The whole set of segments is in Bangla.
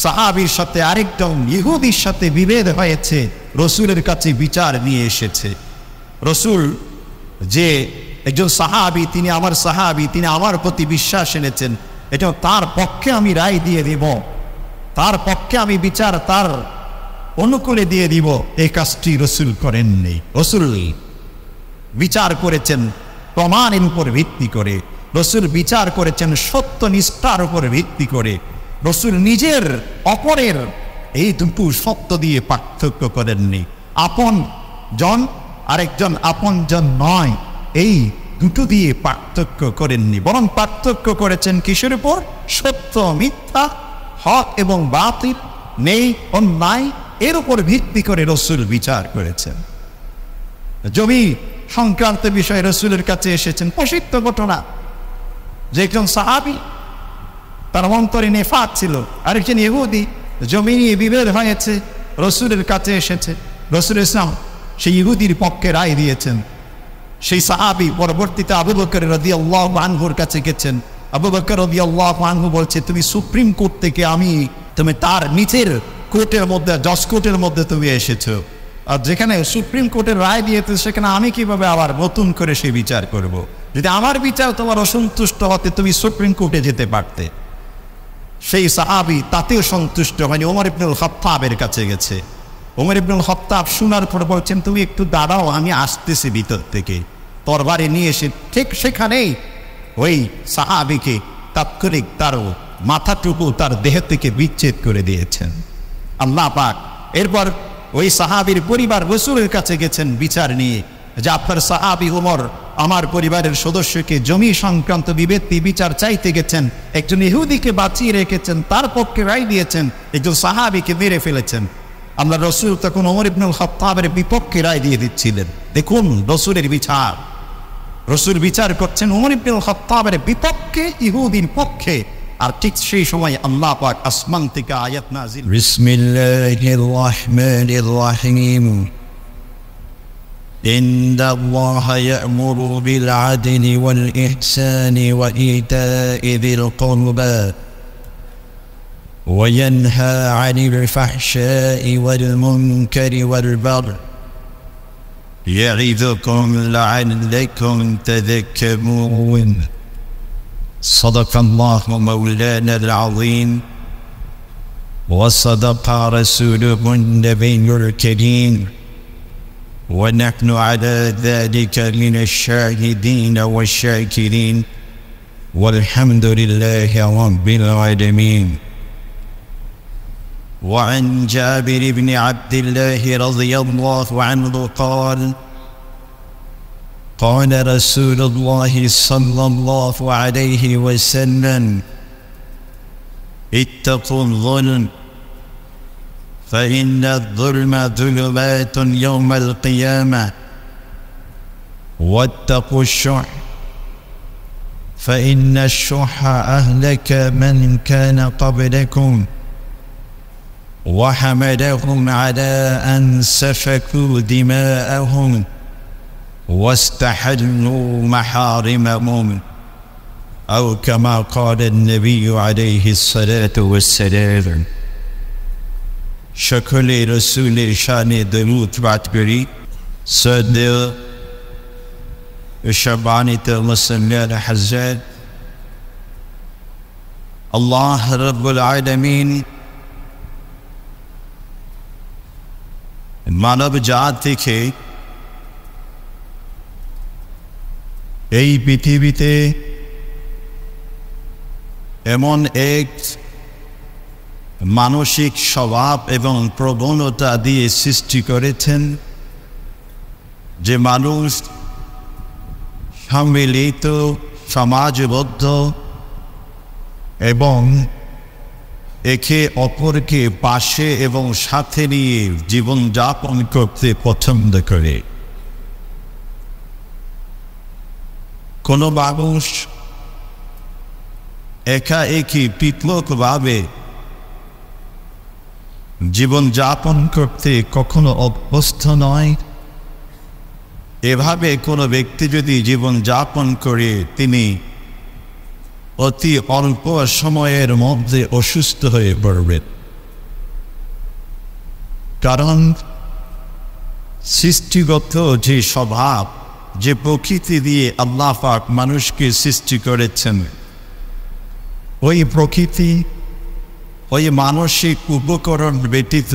সাহাবীর সাথে আরেকজন ইহুদির সাথে বিভেদ হয়েছে, রসুলের কাছে বিচার নিয়ে এসেছে। রসুল যে একজন সাহাবী, তিনি আমার সাহাবী, তিনি আমার প্রতি বিশ্বাস এনেছেন, এটা তার পক্ষে আমি রায় দিয়ে দিব, তার পক্ষে আমি বিচার তার অনুকূলে দিয়ে দিব, এই কাজটি রসুল করেননি। রসুল বিচার করেছেন প্রমাণের উপর ভিত্তি করে, রসুল বিচার করেছেন সত্য নিষ্ঠার উপর ভিত্তি করে। রসুল নিজের অপরের এই দুটো সত্য দিয়ে পার্থক্য করেননি। আপন জন আরেকজন আপন জন নয়, এই দুটো দিয়ে পার্থক্য করেননি, বরং পার্থক্য করেছেন কিসের উপর? সত্য মিথ্যা, হক এবং বাতিল, নেই অন্যায়, এর উপর ভিত্তি করে রসুল বিচার করেছেন। জমি সংক্রান্ত বিষয়ে রসুলের কাছে এসেছেন, প্রসিদ্ধ ঘটনা যে একজন সাহাবী, তার অন্তরে নেফাক ছিল, আরেকজন ইহুদি, জমি নিয়ে বিভেদ হয়েছে, রসুলের কাছে এসেছে। রসুল ইসলাম সেই ইহুদির পক্ষে রায় দিয়েছেন। সেই সাহাবী পরবর্তীতে আবু বকর রাদিয়াল্লাহু আনহুর কাছে গেছেন। আবু বকর রাদিয়াল্লাহু আনহু বলছে, তুমি সুপ্রিম কোর্ট থেকে তুমি তার নিচের কোর্টের মধ্যে, জজ কোর্টের মধ্যে তুমি এসেছো, আর যেখানে সুপ্রিম কোর্টের রায় দিয়েছে সেখানে আমি কিভাবে আবার নতুন করে সে বিচার করব? যদি আমার বিচার তোমার অসন্তুষ্ট হতে তুমি সুপ্রিম কোর্টে যেতে পারতে। সেই সাহাবী তাতেও সন্তুষ্ট হয়নি, ওমর ইবনুল খাত্তাবের কাছে গেছে। ওমর ইবনুল খাত্তাব শোনার পর বলছেন, তুমি একটু দাঁড়াও, আমি আসতেছি ভিতর থেকে। তরবারি নিয়ে এসে ঠিক সেখানেই ওই সাহাবীকে তাৎক্ষণিক তার মাথাটুকু তার দেহ থেকে বিচ্ছেদ করে দিয়েছেন আল্লাহ পাক। এরপর ওই সাহাবীর পরিবার রসুলের কাছে গেছেন বিচার নিয়ে, যে আপনার সাহাবী ওমর আমার পরিবারের সদস্যকে জমি সংক্রান্ত বিভেদটি বিচার চাইতে গেছেন, একজন ইহুদিকে বাঁচিয়ে রেখেছেন, তার পক্ষে রায় দিয়েছেন, একজন সাহাবীকে মেরে ফেলেছেন। আমরা রসুল তখন ওমর ইবনুল খাত্তাবের বিপক্ষে রায় দিয়ে দিচ্ছিলেন। দেখুন রসুলের বিচার, রসুল বিচার করছেন ওমর ইবনুল খাত্তাবের বিপক্ষে, ইহুদির পক্ষে। আর ঠিক সেই সময় আল্লাহ পাক আসমান থেকে আয়াত নাযিল, বিসমিল্লাহির রহমানির রহিম, إن الله يأمر بالعدل والإحسان وإيتاء ذي القربى وينهى عن الفحشاء والمنكر والبغي يعظكم لعلكم تذكرون. صدق الله مولانا العظيم وصدق رسوله النبي الكريم ونحن على ذلك من الشاهدين والشاكرين والحمد لله رب العالمين. وعن جابر بن عبد الله رضي الله عنه قال قال رسول الله صلى الله عليه وسلم اتقوا الظلم فإن الظلم ظلمات يوم القيامة واتقوا الشح فإن الشح أهلك من كان قبلكم وحملهم على أن سفكوا دماءهم واستحلوا محارمهم أو كما قال النبي عليه الصلاة والسلام. সকলে রসুলের শানে দরুদ পাঠ করি। শ্রদ্ধেয় সম্মানিত মুসলিম হযরত, আল্লাহ রাব্বুল আলামিন মানব জাতিকে এই পৃথিবীতে এমন এক মানসিক স্বভাব এবং প্রবণতা দিয়ে সৃষ্টি করেছেন যে মানুষ সম্মিলিত, সমাজবদ্ধ এবং একে অপরকে পাশে এবং সাথে নিয়ে জীবনযাপন করতে পছন্দ করে। কোনো মানুষ একাএকি পৃথকভাবে জীবনযাপন করতে কখনো অভ্যস্ত নয়। এভাবে কোনো ব্যক্তি যদি জীবনযাপন করে, তিনি অতি অল্প সময়ের মধ্যে অসুস্থ হয়ে পড়বেন। কারণ সৃষ্টিগত যে স্বভাব, যে প্রকৃতি দিয়ে আল্লাহ পাক মানুষকে সৃষ্টি করেছেন, ওই প্রকৃতি, ওই মানসিক উপকরণ ব্যতীত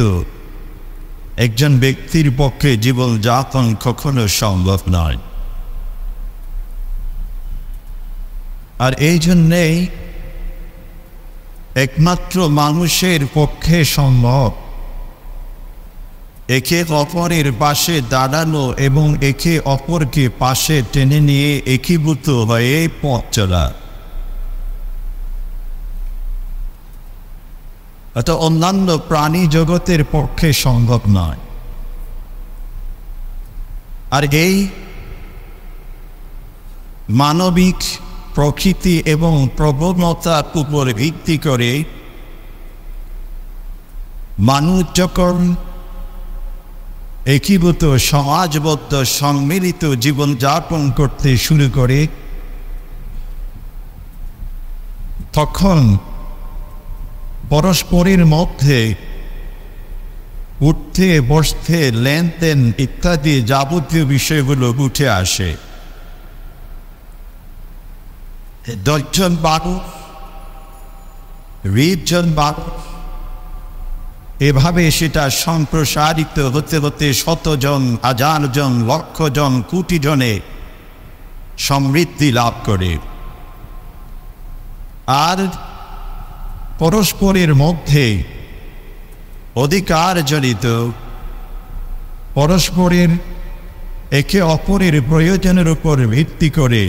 একজন ব্যক্তির পক্ষে জীবনযাপন কখনো সম্ভব নয়। আর এই জন্যেই একমাত্র মানুষের পক্ষে সম্ভব একে অপরের পাশে দাঁড়ানো এবং একে অপরকে পাশে টেনে নিয়ে একীভূত হয়ে পথ চলা। এটা অন্যান্য প্রাণী জগতের পক্ষে সম্ভব নয়। আর এই মানবিক প্রকৃতি এবং প্রবণতার উপর ভিত্তি করে মানুষ যখন একীভূত সমাজবদ্ধ সম্মিলিত জীবনযাপন করতে শুরু করে, তখন পরস্পরের মধ্যে উঠতে বসতে লেনদেন ইত্যাদি যাবতীয় বিষয়গুলো উঠে আসে। 10 জন মানুষ, 20 জন মানুষ, এভাবে সেটা সম্প্রসারিত হতে হতে 100 জন, 1000 জন, লক্ষ জন, কোটি জনে সমৃদ্ধি লাভ করে। আর পরস্পরের মধ্যে অধিকারজনিত, পরস্পরের একে অপরের প্রয়োজনের উপর ভিত্তি করে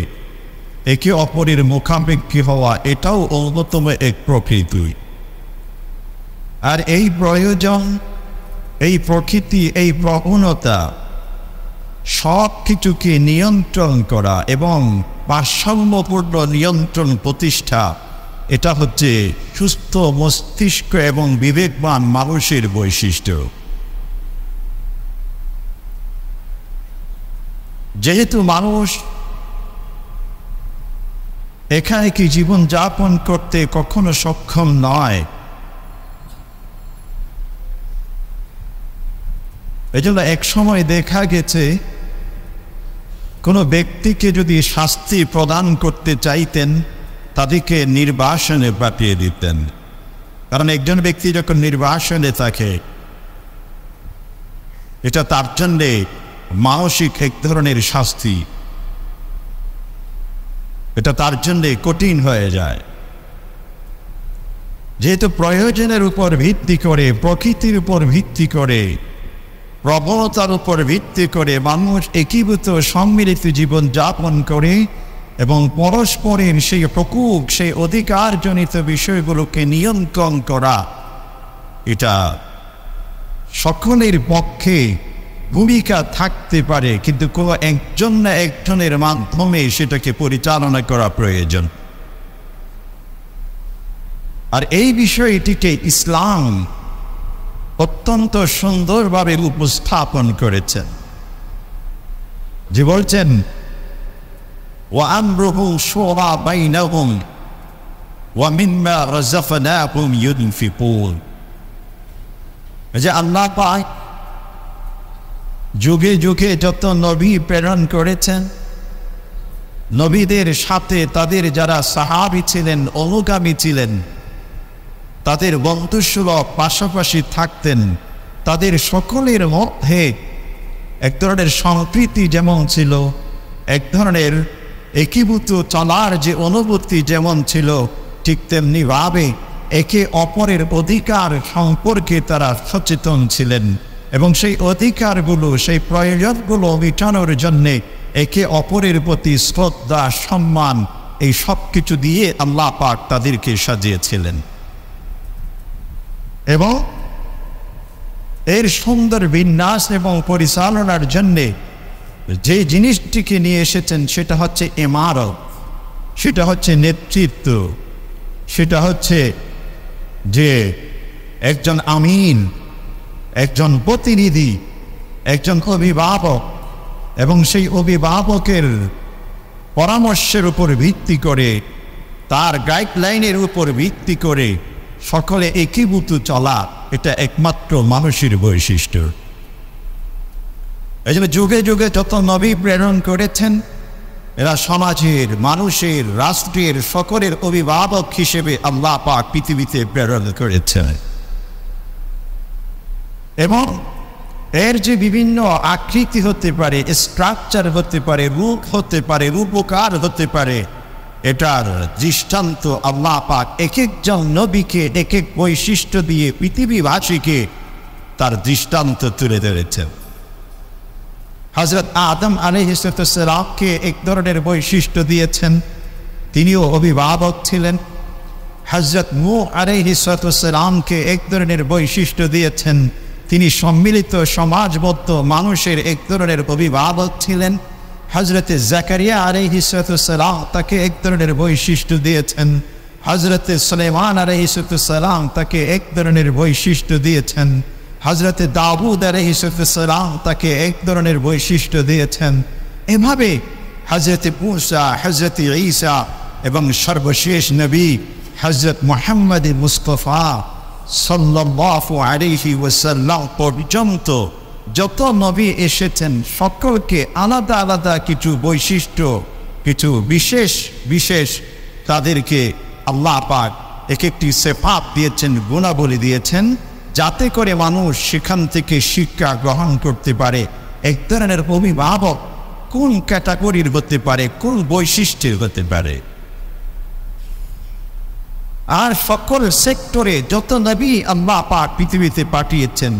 একে অপরের মুখাপেক্ষী হওয়া, এটাও অন্যতম এক প্রকৃতি। আর এই প্রয়োজন, এই প্রকৃতি, এই প্রবণতা সব কিছুকে নিয়ন্ত্রণ করা এবং ভারসাম্যপূর্ণ নিয়ন্ত্রণ প্রতিষ্ঠা, এটা হচ্ছে সুস্থ মস্তিষ্ক এবং বিবেকবান মানুষের বৈশিষ্ট্য। যেহেতু মানুষ এখানে কি জীবনযাপন করতে কখনো সক্ষম নয়, এজন্য এক সময় দেখা গেছে কোনো ব্যক্তিকে যদি শাস্তি প্রদান করতে চাইতেন, তাদেরকে নির্বাসনে পাঠিয়ে দিতেন। কারণ একজন ব্যক্তি যখন নির্বাসনে থাকে, এটা তার জন্যে মানসিক এক ধরনের শাস্তি, এটা তার জন্যে কঠিন হয়ে যায়। যেহেতু প্রয়োজনের উপর ভিত্তি করে, প্রকৃতির উপর ভিত্তি করে, প্রবণতার উপর ভিত্তি করে মানুষ একীভূত সম্মিলিত জীবন যাপন করে এবং পরস্পরের সেই প্রকোপ, সেই অধিকারজনিত বিষয়গুলোকে নিয়ন্ত্রণ করা, এটা সকলের পক্ষে ভূমিকা থাকতে পারে, কিন্তু কোনো একজন না একজনের মাধ্যমে সেটাকে পরিচালনা করা প্রয়োজন। আর এই বিষয়টিকে ইসলাম অত্যন্ত সুন্দরভাবে উপস্থাপন করেছেন, যে বলছেন وَأَمْرُهُ شُورَى بَيْنَهُمْ وَمِمَّا رَزَقْنَاهُمْ يُنْفِقُونَ। যে আল্লাহ পাক যুগে যুগে যত নবী প্রেরণ করেছেন, নবীদের সাথে তাদের যারা সাহাবী ছিলেন, অনুগামী ছিলেন, তাদের বন্ধুসুলভ পাশাপাশি থাকতেন, তাদের সকলের মধ্যে এক ধরনের সম্প্রীতি যেমন ছিল, এক ধরনের একীভূত চলার যে অনুভূতি যেমন ছিল, ঠিক তেমনি ভাবে একে অপরের অধিকার সম্পর্কে তারা সচেতন ছিলেন এবং সেই অধিকারগুলো, সেই প্রয়োজনগুলো মেটানোর জন্যে একে অপরের প্রতি শ্রদ্ধা, সম্মান, এই সব কিছু দিয়ে আল্লাহ পাক তাদেরকে সাজিয়েছিলেন। এবং এর সুন্দর বিন্যাস এবং পরিচালনার জন্যে যে জিনিসটিকে নিয়ে এসেছেন সেটা হচ্ছে ইমারত, সেটা হচ্ছে নেতৃত্ব, সেটা হচ্ছে যে একজন আমিন, একজন প্রতিনিধি, একজন অভিভাবক, এবং সেই অভিভাবকের পরামর্শের উপর ভিত্তি করে, তার গাইডলাইনের উপর ভিত্তি করে সকলে একীভূত চলা, এটা একমাত্র মানুষের বৈশিষ্ট্য। এই জন্য যুগে যুগে যত নবী প্রেরণ করেছেন, এরা সমাজের, মানুষের, রাষ্ট্রের সকলের অভিভাবক হিসেবে আল্লাহ পাক পৃথিবীতে প্রেরণ করেছেন। এবং এর যে বিভিন্ন আকৃতি হতে পারে, স্ট্রাকচার হতে পারে, রূপ হতে পারে, রূপকার হতে পারে, এটার দৃষ্টান্ত আল্লাহ পাক এক একজন নবীকে এক এক বৈশিষ্ট্য দিয়ে পৃথিবীবাসীকে তার দৃষ্টান্ত তুলে ধরেছেন। হযরত আদম আলাইহিস সালামকে এক ধরনের বৈশিষ্ট্য দিয়েছেন, তিনিও অভিভাবক ছিলেন। হযরত নূহ আলাইহিস সালামকে এক ধরনের বৈশিষ্ট্য দিয়েছেন, তিনি সম্মিলিত সমাজবদ্ধ মানুষের এক ধরনের অভিভাবক ছিলেন। হযরতে জাকারিয়া আলাইহিস সালাম তাকে এক ধরনের বৈশিষ্ট্য দিয়েছেন। হযরতে সুলাইমান আলাইহিস সালাম তাকে এক ধরনের বৈশিষ্ট্য দিয়েছেন। হযরতে দাউদ আলাইহিস সালাম তাকে এক ধরনের বৈশিষ্ট্য দিয়েছেন। এভাবে হযরতে মূসা, হযরতে ঈসা এবং সর্বশেষ নবী হযরত মুহাম্মদ মুস্তাফা সাল্লাল্লাহু আলাইহি ওয়াসাল্লাম পর্যন্ত যত নবী এসেছেন, সকলকে আলাদা আলাদা কিছু বৈশিষ্ট্য, কিছু বিশেষ বিশেষ তাদেরকে আল্লাহ পাক এক একটি সিফাত দিয়েছেন, গুণাবলী দিয়েছেন, যাতে করে মানুষ সেখান থেকে শিক্ষা গ্রহণ করতে পারে এক ধরনের অভিভাবক কোন ক্যাটাগরির হতে পারে, কোন বৈশিষ্ট্যের হতে পারে। আর সকল সেক্টরে যত নবী আল্লাহ পাক পৃথিবীতে পাঠিয়েছেন,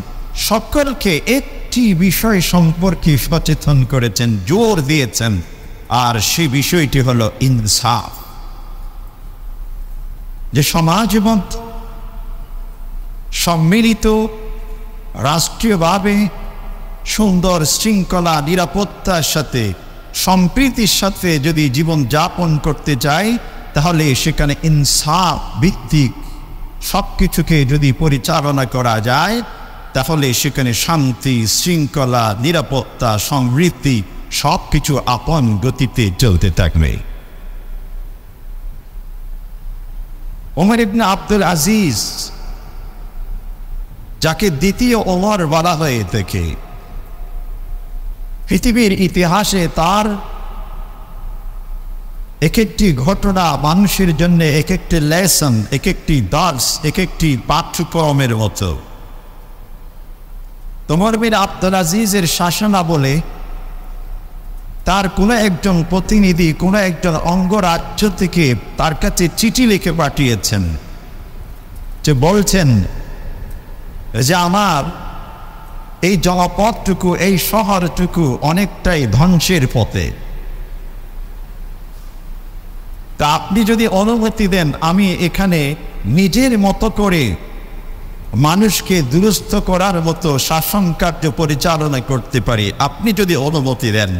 সকলকে একটি বিষয় সম্পর্কে সচেতন করেছেন, জোর দিয়েছেন, আর সেই বিষয়টি হলো ইনসাফ। যে সমাজবদ্ধ, সম্মিলিত, রাষ্ট্রীয়ভাবে সুন্দর শৃঙ্খলা, নিরাপত্তার সাথে, সম্প্রীতির সাথে যদি জীবন যাপন করতে চায়, তাহলে সেখানে ইনসাফ ভিত্তিক সব কিছুকে যদি পরিচালনা করা যায়, তাহলে সেখানে শান্তি, শৃঙ্খলা, নিরাপত্তা, সমৃদ্ধি সব কিছু আপন গতিতে চলতে থাকবে। ওমর ইবনে আব্দুল আজিজ, যাকে দ্বিতীয় ওমর বলা হয়ে থাকে, পৃথিবীর ইতিহাসে তার এক একটি ঘটনা মানুষের জন্য এক একটি লেসন, এক একটি দার্স, এক একটি পাঠ্যক্রমের মতো। ওমর বিন আব্দুল আজিজের শাসনামলে তার কোনো একজন প্রতিনিধি কোনো একজন অঙ্গরাজ্য থেকে তার কাছে চিঠি লিখে পাঠিয়েছেন, যে বলছেন যে আমার এই জনপদটুকু, এই শহরটুকু অনেকটাই ধ্বংসের পথে, তা আপনি যদি অনুমতি দেন আমি এখানে নিজের মতো করে মানুষকে দুরস্থ করার মতো শাসন কার্য পরিচালনা করতে পারি, আপনি যদি অনুমতি দেন।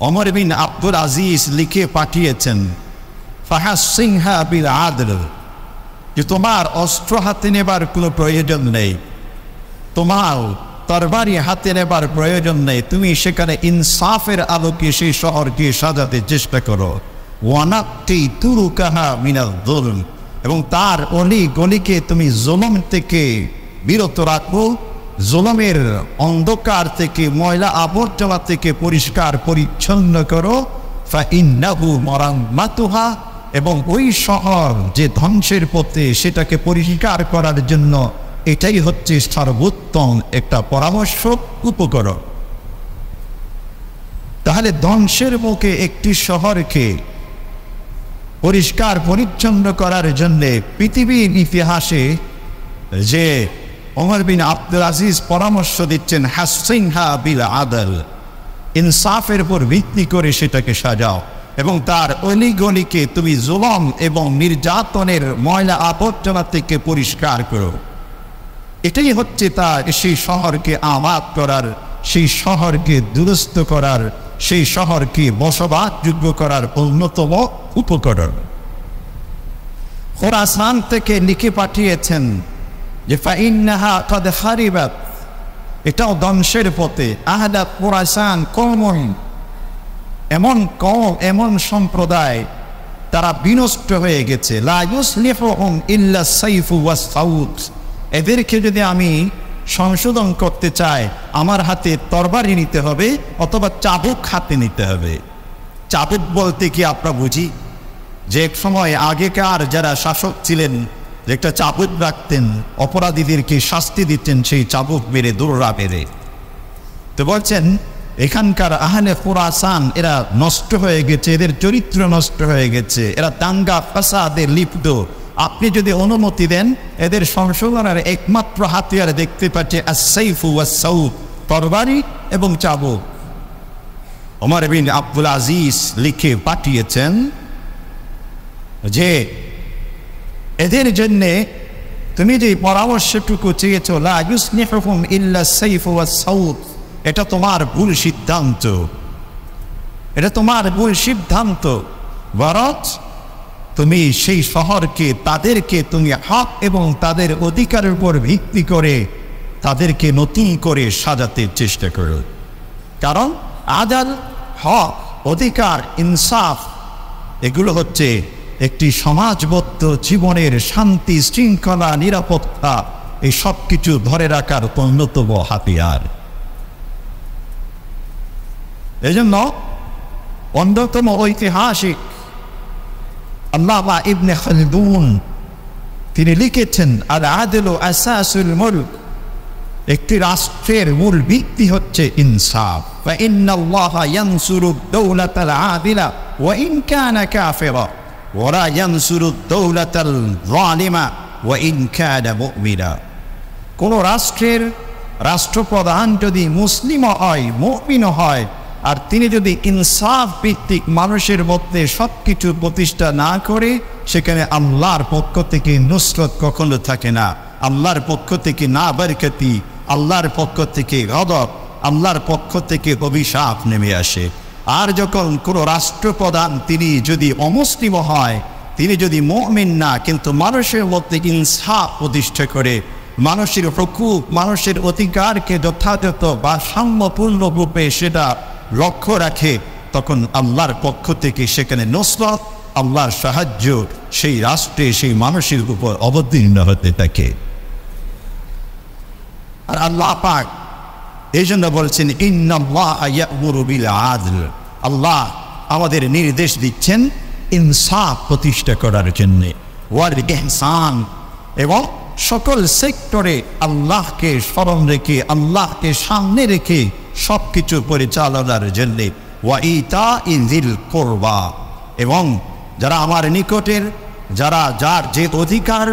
ওমর বিন আব্দুল আজিজ লিখে পাঠিয়েছেন, ফাহাসিনহা বিল আদল, যে তোমার অস্ত্র হাতে নেবার কোনো প্রয়োজন নেই, তোমার তরবারি হাতে নেবার প্রয়োজন নেই, তুমি সেখানে ইনসাফের আলোকে সেই শহরকে সাজাতে চেষ্টা করো। ওয়ানাক্তি তুরুকাহা মিনাল যুলম, এবং তার অলি গলিকে তুমি জুলুম থেকে বিরত রাখো, জুলুমের অন্ধকার থেকে, ময়লা আবর্জনা থেকে পরিষ্কার পরিচ্ছন্ন করো। ফাইন্নাহু মারাম্মাতুহা, এবং ওই শহর যে ধ্বংসের পথে, সেটাকে পরিষ্কার করার জন্য এটাই হচ্ছে সর্বোত্তম একটা পরামর্শ, উপকরণ। তাহলে ধ্বংসের মুখে একটি শহরকে পরিষ্কার পরিচ্ছন্ন করার জন্যে পৃথিবীর ইতিহাসে যে ওমর বিন আব্দুল আজিজ পরামর্শ দিচ্ছেন, হাসিনহা বিল আদল, ইনসাফের উপর ভিত্তি করে সেটাকে সাজাও, এবং তার অলিগলিকে তুমি জুলম এবং নির্যাতনের ময়লা আবর্জনা থেকে পরিষ্কার করো। এটাই হচ্ছে তার সেই শহরকে আমাদ করার, সেই শহরকে দুরস্ত করার, সেই শহরকে বসবাসযোগ্য করার অন্যতম উপকরণ। খোরাসান থেকে লিখে পাঠিয়েছেন যে ফাইন্নাহা কাদ খারিবাত, এটাও ধ্বংসের পথে। আহলা খোরাসান কওমুন, এমন কওম, এমন সম্প্রদায়, তারা বিনষ্ট হয়ে গেছে। লা ইউসলিহুহুম ইল্লা সাইফু ওয়াস সাউত। এদেরকে যদি আমি সংশোধন করতে চাই, আমার হাতে তরবারি নিতে হবে অথবা চাবুক হাতে নিতে হবে। চাবুক বলতে কি আমরা বুঝি যে এক সময় আগেকার যারা শাসক ছিলেন যে একটা চাবুক রাখতেন, অপরাধীদেরকে শাস্তি দিতেন সেই চাবুক মেরে, দৌড়া মেরে। তো বলছেন এখানকার আহলে খুরাসান এরা নষ্ট হয়ে গেছে, এদের চরিত্র নষ্ট হয়ে গেছে, এরা দাঙ্গা ফাসাদে লিপ্ত। আপনি যদি অনুমতি দেন, এদের সংশোধনের একমাত্র হাতিয়ার দেখতে পাচ্ছে আস-সাইফু ওয়াস-সাউত, তরবারি এবং চাবুক। ওমর বিন আব্দুল আজিজ লিখে পাঠিয়েছেন যে এদের জন্যে তুমি যে পরামর্শটুকু চেয়েছ, লা ইউসলিহুহুম ইল্লা সাইফু ওয়াস-সাউত, এটা তোমার ভুল সিদ্ধান্ত, এটা তোমার ভুল সিদ্ধান্ত। বরং তুমি সেই শহরকে, তাদেরকে তুমি হক এবং তাদের অধিকারের উপর ভিত্তি করে তাদেরকে নতুন করে সাজাতে চেষ্টা করো। কারণ আদাল, হক, অধিকার, ইনসাফ এগুলো হচ্ছে একটি সমাজবদ্ধ জীবনের শান্তি, শৃঙ্খলা, নিরাপত্তা, এই সব কিছু ধরে রাখার অন্যতম হাতিয়ার। এই জন্য অন্যতম ঐতিহাসিক আল্লামা ইবনে খালদুন তিনি লিখেছেন, আল আদলু আসাসুল মুলক, একটি রাষ্ট্রের মূল ভিত্তি হচ্ছে ইনসাফ। ওয়া ইন্নাল্লাহা ইয়ানসুরু দাওলাতাল আদিলা ওয়া ইন কানা কাফিরা ওয়া লা ইয়ানসুরু দাওলাতাল যালিমা ওয়া ইন কানা মুমিনা। কোন রাষ্ট্রের রাষ্ট্রপ্রধান যদি মুসলিম হয়, মুমিন হয়, আর তিনি যদি ইনসাফ ভিত্তিক মানুষের মধ্যে সবকিছু প্রতিষ্ঠা না করে, সেখানে আল্লাহর পক্ষ থেকে নুসরত কখনো থাকে না। আল্লাহর পক্ষ থেকে না বরকতি, আল্লাহর পক্ষ থেকে গজব, আল্লাহর পক্ষ থেকে অভিশাপ নেমে আসে। আর যখন কোনো রাষ্ট্রপ্রধান তিনি যদি অমুসলিম হয়, তিনি যদি মুমিন না, কিন্তু মানুষের মধ্যে ইনসাফ প্রতিষ্ঠা করে, মানুষের হুকুক, মানুষের অধিকারকে যথাযথ বা সাম্যপূর্ণ রূপে সেটা লক্ষ্য রাখে, তখন আল্লাহর পক্ষ থেকে সেখানে নুসরত, আল্লাহর সাহায্য সেই রাষ্ট্রে, সেই মানুষের উপর অবতীর্ণ হতে থাকে। আর আল্লাহ পাক এই জন্য বলছেন, ইন্নাল্লাহা ইয়া'মুরু বিল আদল, আল্লাহ আমাদের নির্দেশ দিচ্ছেন ইনসাফ প্রতিষ্ঠা করার জন্য, ওয়াল ইহসান, এবং সকল সেক্টরে আল্লাহকে স্মরণ রেখে, আল্লাহকে সামনে রেখে সব কিছু পরিচালনার জন্য, ওয়া ইতা'i যিল কুরবা, এবং যারা আমার নিকটের, যার যে অধিকার,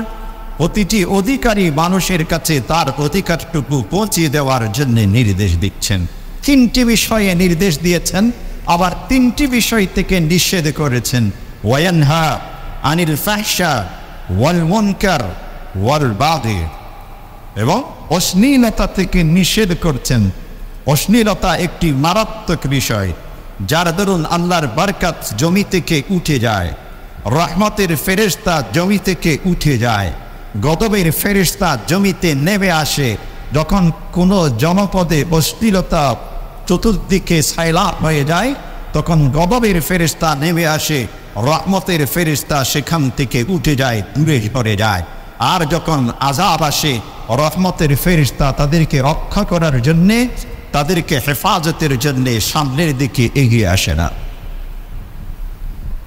প্রতিটি অধিকারী মানুষের কাছে তার অধিকারটুকু পৌঁছে দেওয়ার জন্য নির্দেশ দিচ্ছেন। 3টি বিষয়ে নির্দেশ দিয়েছেন, আবার 3টি বিষয় থেকে নিষেধ করেছেন। ওয়ায়ানহা আনিল ফাহশা ওয়াল মুনকার ওয়াল বাগি, এবং অশ্লীলতা থেকে নিষেধ করছেন। অশ্লীলতা একটি মারাত্মক বিষয়, যার দরুন আল্লাহর বরকত জমি থেকে উঠে যায়, রহমতের ফেরেশতা জমি থেকে উঠে যায়, গজবের ফেরেশতা জমিতে নেমে আসে। যখন কোনো জনপদে অশ্লীলতা চতুর্দিকে সাইলাব হয়ে যায়, তখন গজবের ফেরেশতা নেমে আসে, রহমতের ফেরেশতা সেখান থেকে উঠে যায়, দূরে সরে যায়। আর যখন আযাব আসে, রহমতের ফেরেশতা তাদেরকে রক্ষা করার জন্যে, তাদেরকে হেফাজতের জন্যে সামনের দিকে এগিয়ে আসে না।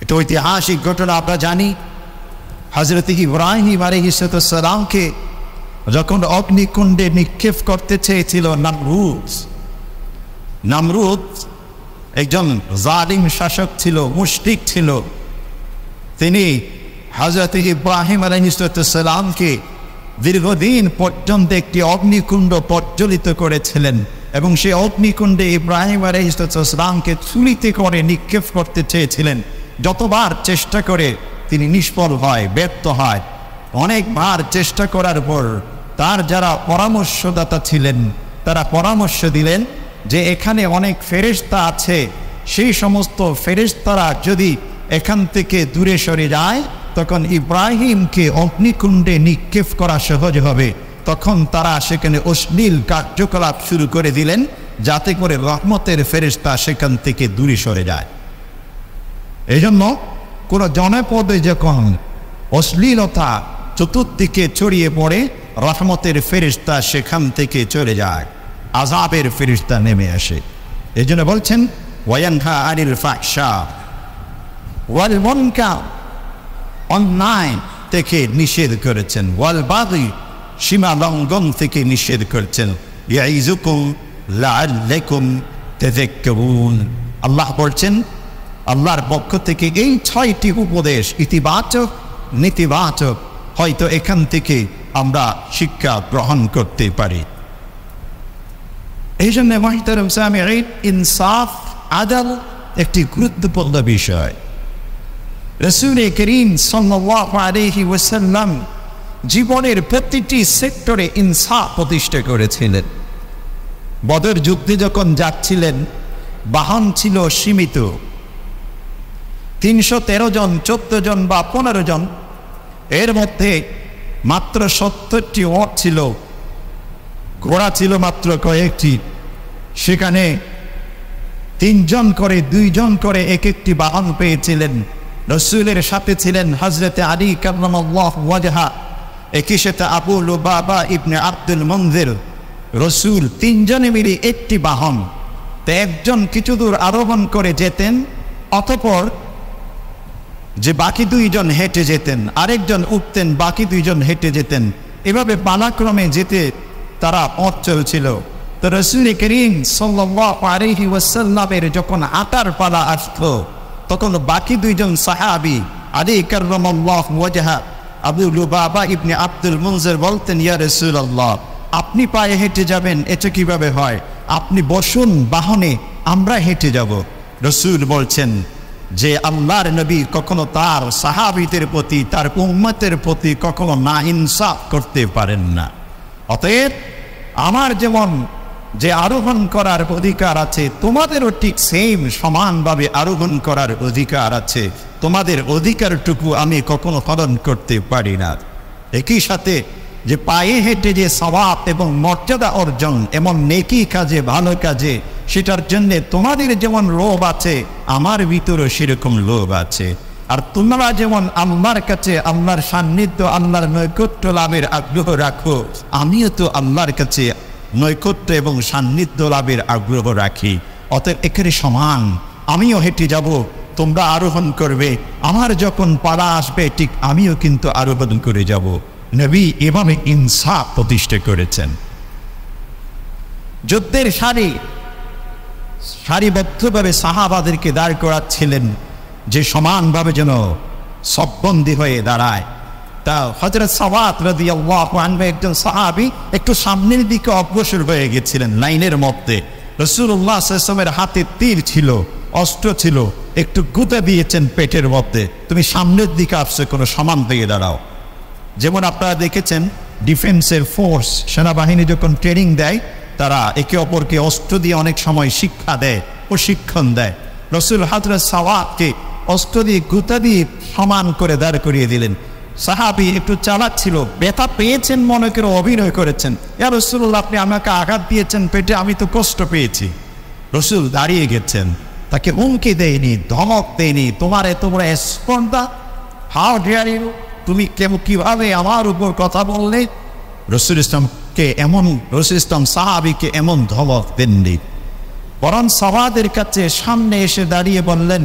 এটা ঐতিহাসিক ঘটনা আমরা জানি। হযরত ইব্রাহিম আলাইহিস সালামকে যখন অগ্নিকুণ্ডে নিক্ষেপ করতে চেয়েছিল নমরুদ একজন জালিম শাসক ছিল, মুশরিক ছিল। তিনি হযরত ইব্রাহিম আলাইহিস সালামকে দীর্ঘদিন পর্যন্ত একটি অগ্নিকুণ্ড প্রজ্বলিত করেছিলেন, এবং সেই অগ্নিকুণ্ডে ইব্রাহিম আলাইহিস সালামকে ছুরিতে করে নিক্ষেপ করতে চেয়েছিলেন। যতবার চেষ্টা করে তিনি নিষ্ফল হয়, ব্যর্থ হয়। অনেকবার চেষ্টা করার পর তার যারা পরামর্শদাতা ছিলেন, তারা পরামর্শ দিলেন যে এখানে অনেক ফেরেশতা আছে, সেই সমস্ত ফেরেশতারা যদি এখান থেকে দূরে সরে যায়, তখন ইব্রাহিমকে অগ্নিকুণ্ডে নিক্ষেপ করা সহজ হবে। তখন তারা সেখানে অশ্লীল কার্যকলাপ শুরু করে দিলেন, যাতে করে রহমতের ফেরেশতা সেখান থেকে দূরে সরে যায়। এই জন্য কোনো জনপদে যখন অশ্লীলতা চতুর্দিকে ছড়িয়ে পড়ে, রহমতের ফেরেশতা সেখান থেকে চলে যায়, আযাবের ফেরেশতা নেমে আসে। এই জন্য বলছেন ওয়ায়ানহা আনিল ফাহশা ওয়াল মুনকার, অন্যায় থেকে নিষেধ করেছেন, ওয়াল বাগি, সীমা লঙ্ঘন থেকে নিষেধ করেছেন, ইয়াইযুকুম লাআল্লাকুম তাযাক্কারুন। আল্লাহ বলছেন আল্লাহর পক্ষ থেকে এই 6টি উপদেশ ইতিবাচক নেতিবাচক, হয়তো এখান থেকে আমরা শিক্ষা গ্রহণ করতে পারি। এই জন্য মুহতারাম সামিঈন, ইনসাফ আদল একটি গুরুত্বপূর্ণ বিষয়। রাসূল করিম সাল্লাল্লাহু আলাইহি ওয়াসাল্লাম জীবনের প্রতিটি সেক্টরে ইনসাফ প্রতিষ্ঠা করেছিলেন। বদর যুদ্ধে যখন যাচ্ছিলেন, বাহন ছিল সীমিত, 313 জন, 14 জন বা 15 জন, এর মধ্যে মাত্র 70টি ওট ছিল, ঘোড়া ছিল মাত্র কয়েকটি। সেখানে 3 জন করে 2 জন করে এক একটি বাহন পেয়েছিলেন। রাসূলের সাথে ছিলেন হযরত আলী কাররামাল্লাহু ওয়াজহা, একই সাথে আবু লুবাবা ইবনে আব্দুল মুনজির। রাসূল 3 জনে মিলে একটি বাহন, তো একজন কিছু দূর আরোহণ করে যেতেন, অতঃপর যে বাকি 2 জন হেঁটে যেতেন, আরেকজন উঠতেন, বাকি 2 জন হেঁটে যেতেন। এভাবে পালাক্রমে যেতে তারা পথ চলছিল। তো রাসূল করিম সাল্লাল্লাহু আলাইহি ওয়াসাল্লামের যখন হাঁটার পালা আসতো, তখন বাকি 2 জন সাহাবী আলী কাররামাল্লাহু ওয়াজহা, আবু লুবাবা ইবনে আব্দুল মুনজির বলতেন, ইয়া রাসূলুল্লাহ, আপনি পায়ে হেঁটে যাবেন, এটা কিভাবে হয়? আপনি বসুন বাহনে, আমরা হেঁটে যাব। রাসূল বলছেন যে আল্লাহর নবী কখনো তার সাহাবীদের প্রতি, তার উম্মতের প্রতি কখনো নাইনসাফ করতে পারেন না। অতএব আমার যেমন যে আরোহণ করার অধিকার আছে, তোমাদেরও ঠিক সেম সমানভাবে আরোহণ করার অধিকার আছে। তোমাদের অধিকারটুকু আমি কখনো পালন করতে পারি না। একই সাথে যে পায়ে হেঁটে যে সওয়াব এবং মর্যাদা অর্জন, এমন নেকি কাজে, ভালো কাজে, সেটার জন্য তোমাদের যেমন লোভ আছে, আমার ভিতরে সেরকম লোভ আছে। আর তোমরা যেমন আল্লাহর কাছে আল্লাহর সান্নিধ্য, আল্লাহর নৈকট্য লাভের আগ্রহ রাখো, আমিও তো আল্লাহর কাছে নৈকট্য এবং সান্নিধ্য লাভের আগ্রহ রাখি। অতএব এখানে সমান, আমিও হেঁটে যাব, তোমরা আরোহণ করবে, আমার যখন পালা আসবে ঠিক আমিও কিন্তু আরোহণ করে যাব। নবী এভাবে ইনসাফ প্রতিষ্ঠা করেছেন। যুদ্ধের সারিবদ্ধভাবে সাহাবাদেরকে দাঁড় করাচ্ছিলেন, যে সমানভাবে যেন সববন্দি হয়ে দাঁড়ায়। তা হযরত সাওয়াদ রাদিয়াল্লাহু আনহু, একজন সাহাবী, একটু সামনের দিকে অগ্রসর হয়ে গেছিলেন লাইনের মধ্যে। রাসূলুল্লাহ সাল্লাল্লাহু আলাইহি ওয়াসাল্লামের হাতে তীর ছিল, অস্ত্র ছিল, একটু গুঁতে দিয়েছেন পেটের মধ্যে, তুমি সামনের দিকে আসছে, কোনো সমান দিয়ে দাঁড়াও। যেমন আপনারা দেখেছেন ডিফেন্সের ফোর্স, সেনাবাহিনী যখন ট্রেনিং দেয়, তারা একে অপরকে অস্ত্র দিয়ে অনেক সময় শিক্ষা দেয়, প্রশিক্ষণ দেয়। রাসূল হযরত সাওয়াদকে অস্ত্র দিয়ে গুঁতা দিয়ে সমান করে দাঁড় করিয়ে দিলেন। সাহাবী একটু চালাক ছিল, ব্যথা পেয়েছেন মনে করে অভিনয় করেছেন, ইয়া রাসূলুল্লাহ, আপনি আমাকে আঘাত দিয়েছেন পেটে, আমি তো কষ্ট পেয়েছি। রাসূল দাঁড়িয়ে গেছেন, তাকে হুমকি দেয়নি, ধমক দেয়নি, তোমার এত বড় স্পর্ধা, হাউ ডেয়ার ইউ, তুমি কিভাবে আমার উপর কথা বললে? রাসূল ইসলাম সাহাবীকে এমন ধমক দেননি, বরং সাওয়াদের কাছে সামনে এসে দাঁড়িয়ে বললেন,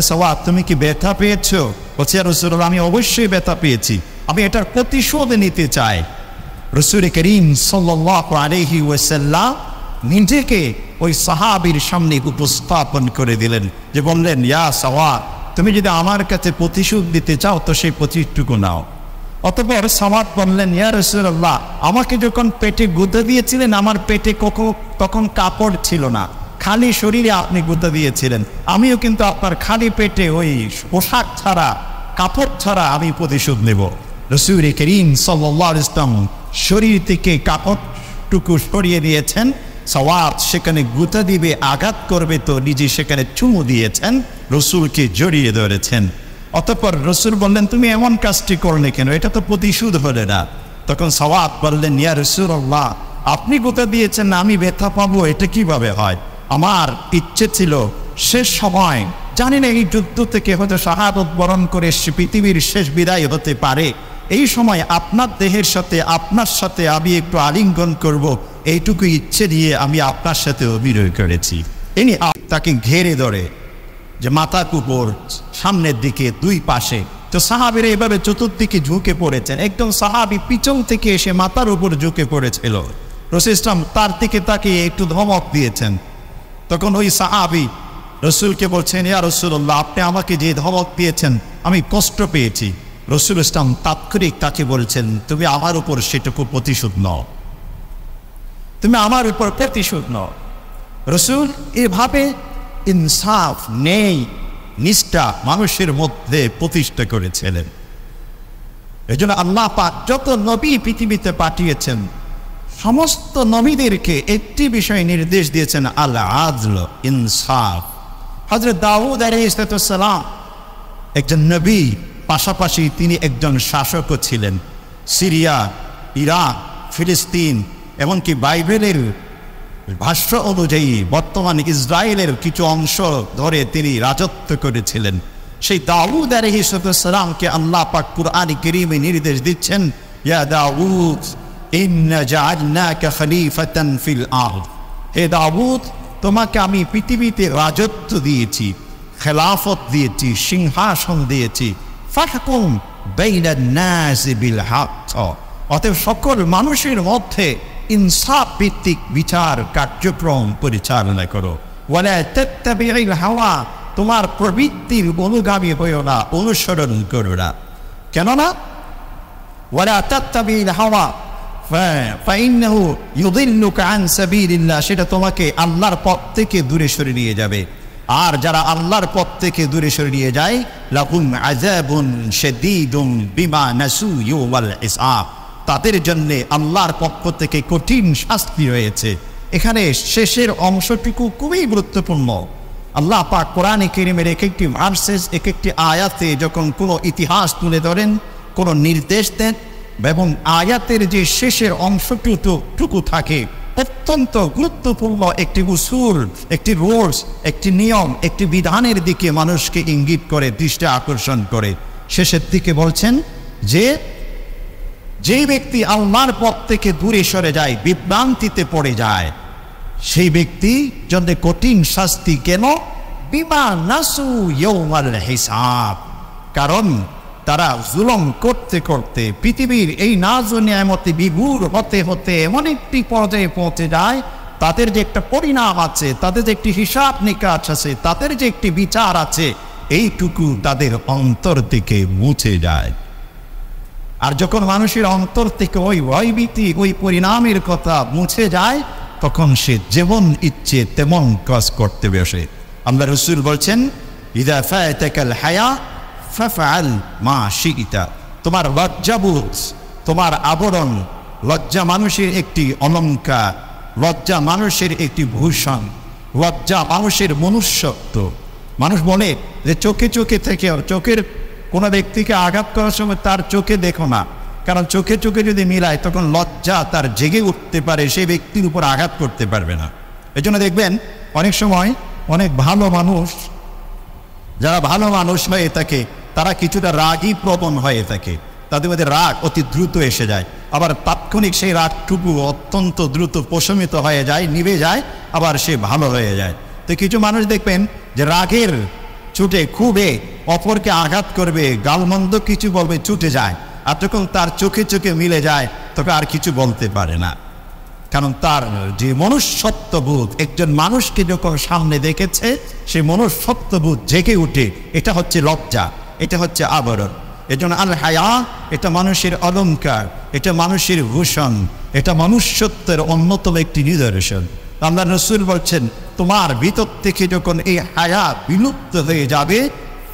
সাওয়াদ, তুমি কি ব্যথা পেয়েছো? বলছে, ইয়া রাসূলুল্লাহ, আমি অবশ্যই ব্যথা পেয়েছি, আমি এটার প্রতিশোধ নিতে চাই। রাসূল করিম সাল্লাল্লাহু আলাইহি ওয়াসাল্লাম নিজেকে ওই সাহাবীর সামনে উপস্থাপন করে দিলেন, যে বললেন, ইয়া সাওয়াদ, তুমি যদি আমার কাছে প্রতিশোধ দিতে চাও তো সেই প্রতিশোধটুকু নাও। অতঃপর সাওয়াদ বললেন, ইয়া রাসূলুল্লাহ, আমাকে যখন পেটে গুঁতে দিয়েছিলেন, আমার পেটে তখন কাপড় ছিল না, খালি শরীরে আপনি গুঁতে দিয়েছিলেন, আমিও কিন্তু আপনার খালি পেটে ওই পোশাক ছাড়া, কাপড় ছাড়া আমি প্রতিশোধ নেব। রাসূল করিম সাল্লাল্লাহু আলাইহি ওয়াসাল্লাম শরীর থেকে কাপড়টুকু সরিয়ে দিয়েছেন, সাওয়াদ সেখানে গুঁতা দিবে, আঘাত করবে, তো নিজে সেখানে চুমু দিয়েছেন, রাসূলকে জড়িয়ে ধরেছেন। অতঃপর রাসূল বললেন, তুমি এমন কাজটি করলে কেন? এটা তো প্রতিশোধ হলে না। তখন সাওয়াদ বললেন, ইয়া রাসূলুল্লাহ, আপনি গুঁতা দিয়েছেন, আমি ব্যথা পাবো, এটা কিভাবে হয়? আমার ইচ্ছে ছিল শেষ সময় জানি না এই যুদ্ধ থেকে হয়তো শাহাদত বরণ করে পৃথিবীর শেষ বিদায় হতে পারে, এই সময় আপনার দেহের সাথে আপনার সাথে আমি একটু আলিঙ্গন করব, এইটুকু ইচ্ছে দিয়ে আমি আপনার সাথে অভিনয় করেছি। ইনি তাকে ঘেরে ধরে, যে মাথা কুপুর সামনের দিকে দুই পাশে, তো সাহাবীরা এভাবে চতুর্দিকে ঝুঁকে পড়েছেন। একদম সাহাবী পিছন থেকে এসে মাথার উপর ঝুঁকে পড়েছিল। রাসূল ইসলাম তার দিকে তাকিয়ে একটু ধমক দিয়েছেন। তখন ওই সাহাবী রসুলকে বলছেন, ইয়া রাসূলুল্লাহ, আপনি আমাকে যে ধমক দিয়েছেন আমি কষ্ট পেয়েছি। রাসূল ইসলাম তাৎক্ষণিক তাকে বলছেন, তুমি আমার উপর সেটুকু প্রতিশোধ নাও, তুমি আমার উপর প্রতিশোধ নাও। রাসূল এভাবে ইনসাফ নেই নিষ্ঠা মানুষের মধ্যে প্রতিষ্ঠা করেছিলেন। এই জন্য আল্লাহ পাক যত নবী পৃথিবীতে পাঠিয়েছেন সমস্ত নবীদেরকে একটি বিষয় নির্দেশ দিয়েছেন, আল আদল, ইনসাফ। হযরত দাউদ আলাইহিস সালাম একজন নবী, পাশাপাশি তিনি একজন শাসকও ছিলেন। সিরিয়া, ইরাক, ফিলিস্তিন, এমনকি বাইবেলের ভাষ্য অনুযায়ী বর্তমান ইসরায়েলের কিছু অংশ ধরে তিনি রাজত্ব করেছিলেন। সেই দাউদ আলাইহিস সালামকে আল্লাহ পাক কুরআন কারীমে নির্দেশ দিচ্ছেন, ইয়া দাউদ ইন্না জাআলনাকা খলিফাতান ফিল আরদ। হে দাউদ, তোমাকে আমি পৃথিবীতে রাজত্ব দিয়েছি, খেলাফত দিয়েছি, সিংহাসন দিয়েছি। ফাহকুম বাইনান নাস বিল হক, অতএব সকল মানুষের মধ্যে ইনসাফ ভিত্তিক বিচার কার্যক্রম পরিচালনা করো। ওয়ালা তাত্তাবিউল হাওয়া, তোমার প্রবৃত্তির অনুগামী হইও না, অনুসরণ করো না। কেননা ওয়ালা তাত্তাবিউল হাওয়া ফাইন্নাহু ইউদিল্লুকা আন সাবিলিল্লাহ, সেটা তোমাকে আল্লাহর পথ থেকে দূরে সরিয়ে নিয়ে যাবে। আর যারা আল্লাহর পথ থেকে দূরে সরিয়ে নিয়ে যায়, লাহুম আযাবুন শাদীদুন বিমা নাসু ইয়াউমাল হিসাব, তাদের জন্য আল্লাহর পক্ষ থেকে কঠিন শাস্তি রয়েছে। এখানে শেষের অংশটুকু খুবই গুরুত্বপূর্ণ। আল্লাহ পাক কোরআনে কারীমের এক একটি ভার্সেস, এক একটি আয়াতে যখন কোনো ইতিহাস তুলে ধরেন, কোনো নির্দেশ দেন, এবং আয়াতের যে শেষের অংশটুকু থাকে অত্যন্ত গুরুত্বপূর্ণ একটি উসুল, একটি রুলস, একটি নিয়ম, একটি বিধানের দিকে মানুষকে ইঙ্গিত করে, দৃষ্টি আকর্ষণ করে। শেষের দিকে বলছেন যে ব্যক্তি আল্লাহর পথ থেকে দূরে সরে যায়, বিভ্রান্তিতে পড়ে যায়, সেই ব্যক্তি জন্য কঠিন শাস্তি। কেন? বিমা নাসু ইয়াউমাল হিসাব, কারণ তারা জুলুম করতে করতে পৃথিবীর এই নাজ ও নিয়ামতে বিভোর হতে হতে এমন একটি পর্যায়ে পৌঁছে যায়, তাদের যে একটা পরিণাম আছে, তাদের যে একটি হিসাব নিকাশ আছে, তাদের যে একটি বিচার আছে, এইটুকু তাদের অন্তর থেকে মুছে যায়। আর যখন মানুষের অন্তর থেকে ওই ভয়ভীতি, ওই পরিণামের কথা মুছে যায়, তখন সে যেমন ইচ্ছে তেমন কাজ করতে বসে। আল্লাহ রাসূল বলছেন, ইযা ফাতাকাল হায়া ফাফআল মা শিইতা, তোমার লজ্জাবোধ, তোমার আবরণ, লজ্জা মানুষের একটি অলংকার, লজ্জা মানুষের একটি ভূষণ, লজ্জা মানুষের মনুষ্যত্ব। মানুষ বলে যে চোখে চোখে থেকে, চোখের কোনো ব্যক্তিকে আঘাত করার সময় তার চোখে দেখো না, কারণ চোখে চোখে যদি মিলায় তখন লজ্জা তার জেগে উঠতে পারে, সেই ব্যক্তির উপর আঘাত করতে পারবে না। এই জন্য দেখবেন অনেক সময় অনেক ভালো মানুষ, যারা ভালো মানুষ হয়ে থাকে, তারা কিছুটা রাগী প্রবণ হয়ে থাকে, তাদের মধ্যে রাগ অতি দ্রুত এসে যায়, আবার তাৎক্ষণিক সেই রাগটুকু অত্যন্ত দ্রুত প্রশমিত হয়ে যায়, নিভে যায়, আবার সে ভালো হয়ে যায়। তো কিছু মানুষ দেখবেন যে রাগের ছুটে খুবই অপরকে আঘাত করবে, গালমন্দ কিছু বলবে, ছুটে যায়, আর যখন তার চোখে চোখে মিলে যায় তখন আর কিছু বলতে পারে না, কারণ তার যে মনুষ্যত্ববোধ, একজন মানুষকে যখন সামনে দেখেছে, সেই মনুষ্যত্ববোধ জেগে উঠে। এটা হচ্ছে লজ্জা, এটা হচ্ছে আবরণ। এজন্য আল হায়া, এটা মানুষের অলংকার, এটা মানুষের ভূষণ, এটা মনুষ্যত্বের অন্যতম একটি নিদর্শন। আল্লাহ রাসূল বলছেন, তোমার ভিতর থেকে যখন এই হায়া বিলুপ্ত হয়ে যাবে,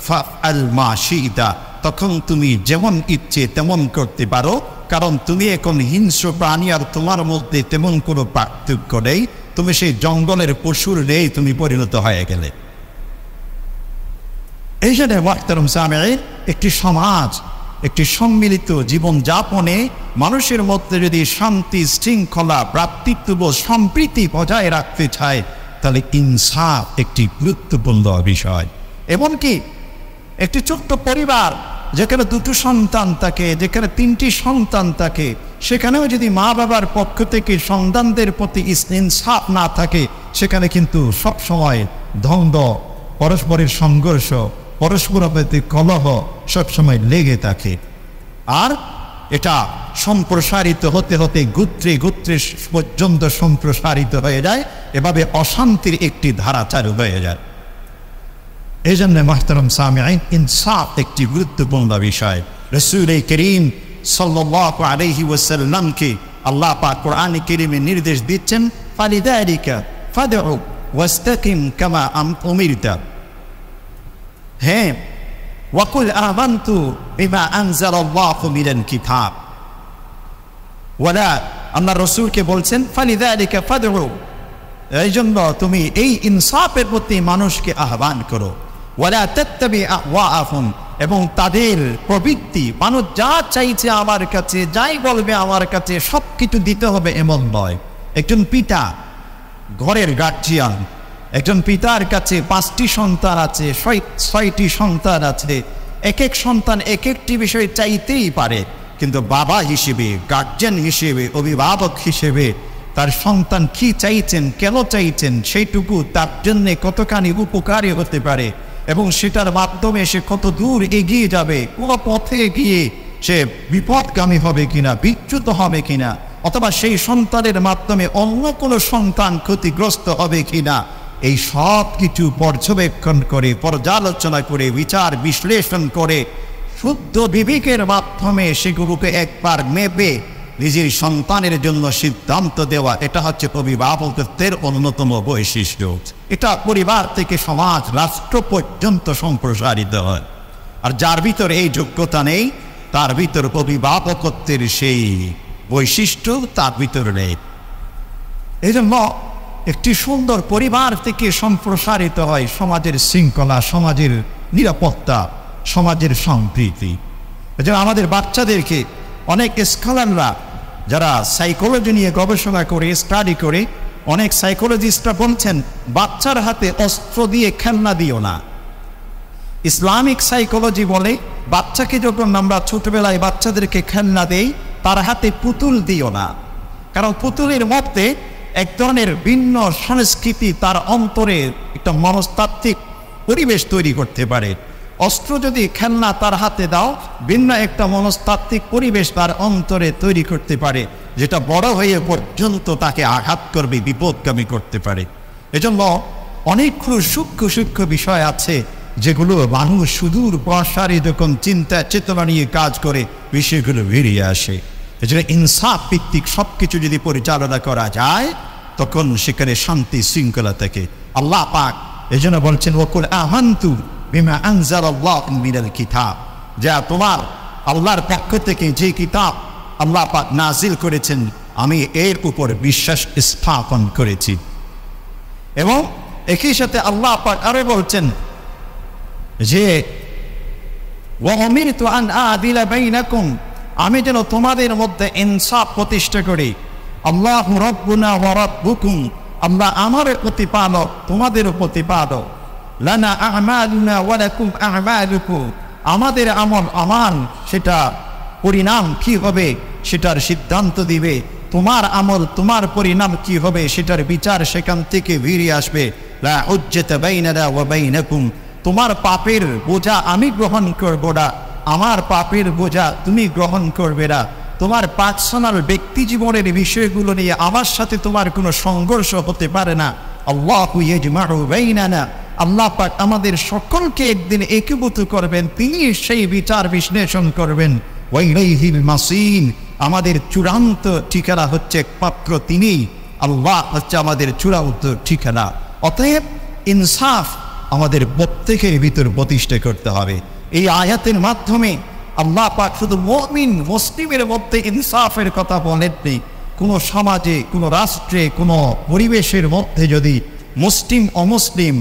ফাফআল মা শিইতা, তখন তুমি যেমন ইচ্ছে তেমন করতে পারো, কারণ তুমি এখন হিংস্র প্রাণী, আর তোমার মধ্যে তেমন কোনো পার্থক্য নেই, তুমি সেই জঙ্গলের পশুর নেই, তুমি পরিণত হয়ে গেলে। এই জন্য মুহতারাম সামিঈন, একটি সমাজ, একটি সম্মিলিত জীবনযাপনে মানুষের মধ্যে যদি শান্তি, শৃঙ্খলা, ভ্রাতৃত্ববোধ, সম্প্রীতি বজায় রাখতে চায়, তাহলে ইনসাফ একটি গুরুত্বপূর্ণ বিষয়। এমনকি একটি ছোট্ট পরিবার যেখানে দুটো সন্তান থাকে, যেখানে 3টি সন্তান থাকে, সেখানেও যদি মা বাবার পক্ষ থেকে সন্তানদের প্রতি ইনসাফ না থাকে, সেখানে কিন্তু সব সময় দ্বন্দ্ব, পরস্পরের সংঘর্ষ, পরস্পরের প্রতি কলহ সবসময় লেগে থাকে। আর এটা সম্প্রসারিত হতে হতে গোত্রে গোত্রে পর্যন্ত সম্প্রসারিত হয়ে যায়, এভাবে অশান্তির একটি ধারা চালু হয়ে যায়। এই জন্য মুহতারাম সামিঈন, ইনসাফ একটি গুরুত্বপূর্ণ বিষয়। রাসূল করিম সাল্লাল্লাহু আলাইহি ওয়াসাল্লামকে আল্লাহ পাক কোরআনে কারীমে নির্দেশ দিচ্ছেন, ফালিযালিকা ফাদউ ওয়াস্তাকিম কামা উমিরতা। হ্যাঁ, ওয়াকুল আমানতু বিমা আনজালাল্লাহু মিনাল কিতাব। ওয়ালা, আল্লাহ রাসূলকে বলছেন ফালিযালিকা ফাদউ, এই জন্য তুমি এই ইনসাফের প্রতি মানুষকে আহ্বান করো। ওয়ালা তাত্তাবি আহওয়াআহুম, এবং তাদের প্রবৃত্তি, মানুষ যা চাইছে আমার কাছে, যাই বলবে আমার কাছে সব কিছু দিতে হবে এমন নয়। একজন পিতা, ঘরের গার্জিয়ান, একজন পিতার কাছে 5টি সন্তান আছে, 6টি সন্তান আছে, এক এক সন্তান এক একটি বিষয় চাইতেই পারে, কিন্তু বাবা হিসেবে, গার্জিয়ান হিসেবে, অভিভাবক হিসেবে তার সন্তান কি চাইছেন, কেন চাইছেন, সেইটুকু তার জন্যে কতখানি উপকারী হতে পারে এবং সেটার মাধ্যমে সে কত দূর এগিয়ে যাবে, কোন পথে গিয়ে সে বিপদগামী হবে কিনা, বিচ্যুত হবে কিনা, অথবা সেই সন্তানের মাধ্যমে অন্য কোনো সন্তান ক্ষতিগ্রস্ত হবে কিনা, এই সব কিছু পর্যবেক্ষণ করে, পর্যালোচনা করে, বিচার বিশ্লেষণ করে, শুদ্ধ বিবেকের মাধ্যমে সেগুলোকে একবার মেপে নিজের সন্তানের জন্য সিদ্ধান্ত দেওয়া, এটা হচ্ছে অভিভাবকত্বের অন্যতম বৈশিষ্ট্য। এটা পরিবার থেকে সমাজ, রাষ্ট্র পর্যন্ত সম্প্রসারিত হয়। আর যার ভিতরে এই যোগ্যতা নেই, তার ভিতর অভিভাবকত্বের সেই বৈশিষ্ট্য তার ভিতরে নেই। এই জন্য একটি সুন্দর পরিবার থেকে সম্প্রসারিত হয় সমাজের শৃঙ্খলা, সমাজের নিরাপত্তা, সমাজের সম্প্রীতি। এজন্য আমাদের বাচ্চাদেরকে অনেক স্কলাররা যারা সাইকোলজি নিয়ে গবেষণা করে, স্টাডি করে, অনেক সাইকোলজিস্টরা বলছেন বাচ্চার হাতে অস্ত্র দিয়ে খেলনা দিও না। ইসলামিক সাইকোলজি বলে বাচ্চাকে যখন আমরা ছোটবেলায় বাচ্চাদেরকে খেলনা দেই, তার হাতে পুতুল দিও না, কারণ পুতুলের মধ্যে এক ধরনের ভিন্ন সংস্কৃতি তার অন্তরে একটা মনস্তাত্ত্বিক পরিবেশ তৈরি করতে পারে। অস্ত্র যদি খেলনা তার হাতে দাও, ভিন্ন একটা মনস্তাত্ত্বিক পরিবেশ তার অন্তরে তৈরি করতে পারে, যেটা বড় হয়ে পর্যন্ত তাকে আঘাত করবে, বিপদগামী করতে পারে। এজন্য অনেকগুলো সূক্ষ্ম সূক্ষ্ম বিষয় আছে যেগুলো মানুষ সুদূর প্রসারী যখন চিন্তা চেতনা নিয়ে কাজ করে বিষয়গুলো বেরিয়ে আসে। এজন্য ইনসাফ ভিত্তিক সব কিছু যদি পরিচালনা করা যায়, তখন সেখানে শান্তি শৃঙ্খলা থাকে। আল্লাহ পাক এজন্য বলছেন, ওয়াকুল আমানতু বিমা আনজালাল্লাহু মিনাল কিতাব, যা তোমার আল্লাহর পক্ষ থেকে যে কিতাব আল্লাহ পাক নাজিল করেছেন, আমি এর উপর বিশ্বাস স্থাপন করেছি। এবং একই সাথে আল্লাহ পাক আরো বলছেন যে ওয়া উমিরতু আন আদিলা বাইনাকুম, আমি যেন তোমাদের মধ্যে ইনসাফ প্রতিষ্ঠা করি। আল্লাহু রাব্বুনা ওয়া রাব্বুকুম, আল্লাহ আমার প্রতিপালক, তোমাদের প্রতিপালক। লানা আমালুনা ওয়া লাকুম আমালুকুম, আমাদের আমল আমার, সেটা পরিণাম কি হবে সেটার সিদ্ধান্ত দিবে। তোমার আমল, তোমার পরিণাম কি হবে সেটার বিচার সেখান থেকে বেরিয়ে আসবে। লা হুজ্জাতা বাইনানা ওয়া বাইনাকুম, তোমার পাপের বোঝা আমি গ্রহণ করব না, আমার পাপের বোঝা তুমি গ্রহণ করবে না। তোমার পার্সোনাল ব্যক্তি জীবনের বিষয়গুলো নিয়ে আমার সাথে তোমার কোনো সংঘর্ষ হতে পারে না। আল্লাহু ইয়াজমাউ বাইনানা, আল্লাহ পাক আমাদের সকলকে একদিন একীভূত করবেন, তিনি সেই বিচার বিশ্লেষণ করবেন। ওয়া ইলাইহিল মাসির, আমাদের চূড়ান্ত ঠিকানা হচ্ছে একমাত্র তিনি। আল্লাহ হচ্ছে আমাদের চূড়ান্ত ঠিকানা। অতএব ইনসাফ আমাদের প্রত্যেকের ভিতর প্রতিষ্ঠা করতে হবে। এই আয়াতের মাধ্যমে আল্লাহ পাক শুধু মুমিন মুসলিমের মধ্যে ইনসাফের কথা বলেননি, কোনো সমাজে, কোনো রাষ্ট্রে, কোনো পরিবেশের মধ্যে যদি মুসলিম অমুসলিম,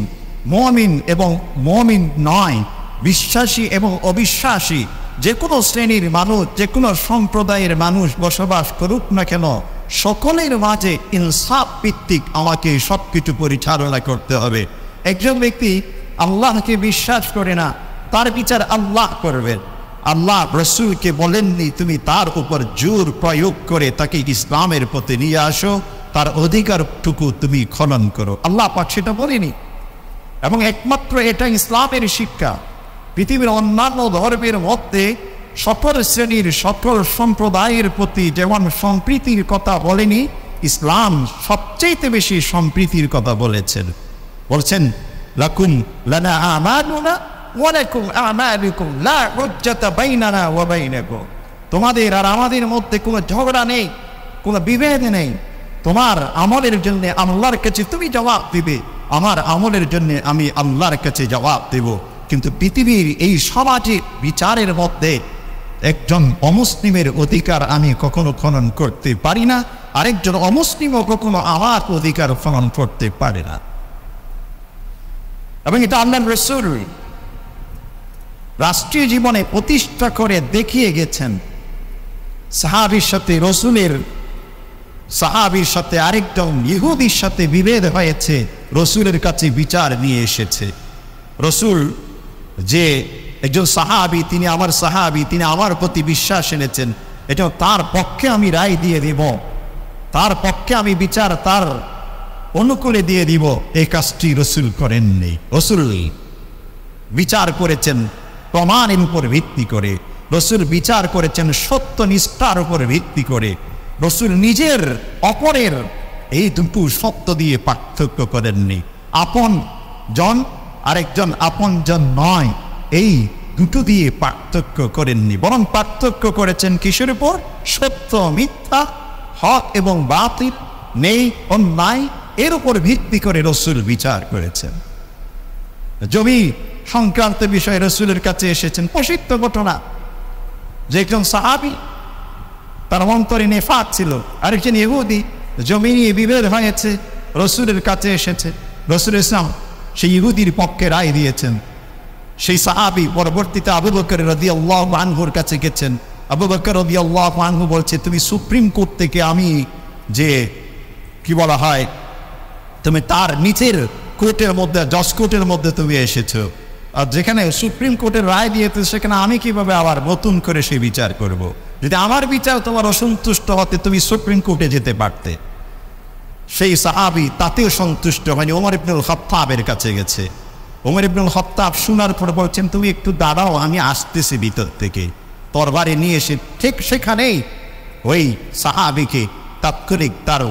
মুমিন এবং মুমিন নয়, বিশ্বাসী এবং অবিশ্বাসী, যে কোনো শ্রেণীর মানুষ, যে কোনো সম্প্রদায়ের মানুষ বসবাস করুক না কেন, সকলের মাঝে ইনসাফ ভিত্তিক আমাকে সব কিছু পরিচালনা করতে হবে। একজন ব্যক্তি আল্লাহকে বিশ্বাস করে না, তার বিচার আল্লাহ করবেন। আল্লাহ রসুলকে বলেননি তুমি তার উপর জোর প্রয়োগ করে তাকে ইসলামের পথে নিয়ে আসো, তার অধিকারটুকু তুমি খনন করো। আল্লাহ পাক সেটা বলেনি। এবং একমাত্র এটা ইসলামের শিক্ষা। পৃথিবীর অন্যান্য ধর্মের মধ্যে সকল শ্রেণীর সকল সম্প্রদায়ের প্রতি যেমন সম্প্রীতির কথা বলেনি, ইসলাম সবচেয়ে বেশি সম্প্রীতির কথা বলেছেন। বলছেন লাকুম লানা আমালুনা ওয়া লাকুম আমালুকুম লা হুজ্জাতা বাইনানা ওয়া বাইনাকুম। তোমাদের আর আমাদের মধ্যে কোনো ঝগড়া নেই, কোনো বিভেদ নেই। তোমার আমলের জন্য আল্লাহর কাছে তুমি জবাব দিবে, আমার আমলের জন্য আমি আল্লাহর কাছে জবাব দেব। কিন্তু পৃথিবীর এই সামাজিক বিচারের মধ্যে একজন অমুসলিমের অধিকার আমি কখনো খনন করতে পারি না, আরেকজন অমুসলিমও কখনো আমার অধিকার খনন করতে পারে না। এবং এটা আল্লাহর রাসূল রাষ্ট্রীয় জীবনে প্রতিষ্ঠা করে দেখিয়ে গেছেন। সাহাবীর সাথে আরেকজন ইহুদির সাথে বিভেদ হয়েছে, রসুলের কাছে বিচার নিয়ে এসেছে। রসুল যে একজন সাহাবী, তিনি আমার সাহাবী, তিনি আমার প্রতি বিশ্বাস এনেছেন, এটা তার পক্ষে আমি রায় দিয়ে দিব, তার পক্ষে আমি বিচার তার অনুকূলে দিয়ে দিব, এই কাজটি রসুল করেননি। রসুল বিচার করেছেন প্রমাণের উপর ভিত্তি করে, রসুল বিচার করেছেন সত্য নিষ্ঠার উপর ভিত্তি করে। রসুল নিজের অপরের এই দুটো সত্য দিয়ে পার্থক্য করেননি। আপন জন আরেকজন আপন জন নয়, এই দুটো দিয়ে পার্থক্য করেননি, বরং পার্থক্য করেছেন কিসের উপর? সত্য মিথ্যা, হক এবং বাতিল, নেই অন্যায়, এর উপর ভিত্তি করে রসুল বিচার করেছেন। জমি সংক্রান্ত বিষয়ে রসুলের কাছে এসেছেন। প্রসিদ্ধ ঘটনা যে একজন সাহাবী, তার অন্তরে নেফাক ছিল, আরেকজন ইহুদি, জমি নিয়ে বিভেদ হয়েছে, রসুলের কাছে এসেছে। রসুল ইসলাম সেই ইহুদির পক্ষে রায় দিয়েছেন। সেই সাহাবী পরবর্তীতে আবু বকর রাদিয়াল্লাহু আনহুর কাছে গেছেন। আবু বকর রাদিয়াল্লাহু আনহু বলছে, তুমি সুপ্রিম কোর্ট থেকে আমি যে কি বলা হয়, তুমি তার নিচের কোর্টের মধ্যে, জজ কোর্টের মধ্যে তুমি এসেছো, আর যেখানে সুপ্রিম কোর্টের রায় দিয়েছে সেখানে আমি কিভাবে আবার নতুন করে সেই বিচার করব? যদি আমার বিচার তোমার অসন্তুষ্ট হতে তুমি সুপ্রিম কোর্টে যেতে পারতে। সেই সাহাবী তাতেও সন্তুষ্ট হয়নি, ওমর ইবনুল খাত্তাবের কাছে গেছে। ওমর ইবনুল খাত্তাব শোনার পর বলছেন, তুমি একটু দাঁড়াও, আমি আসতেছি ভিতর থেকে। তরবারি নিয়ে এসে ঠিক সেখানেই ওই সাহাবীকে তাৎক্ষণিক তার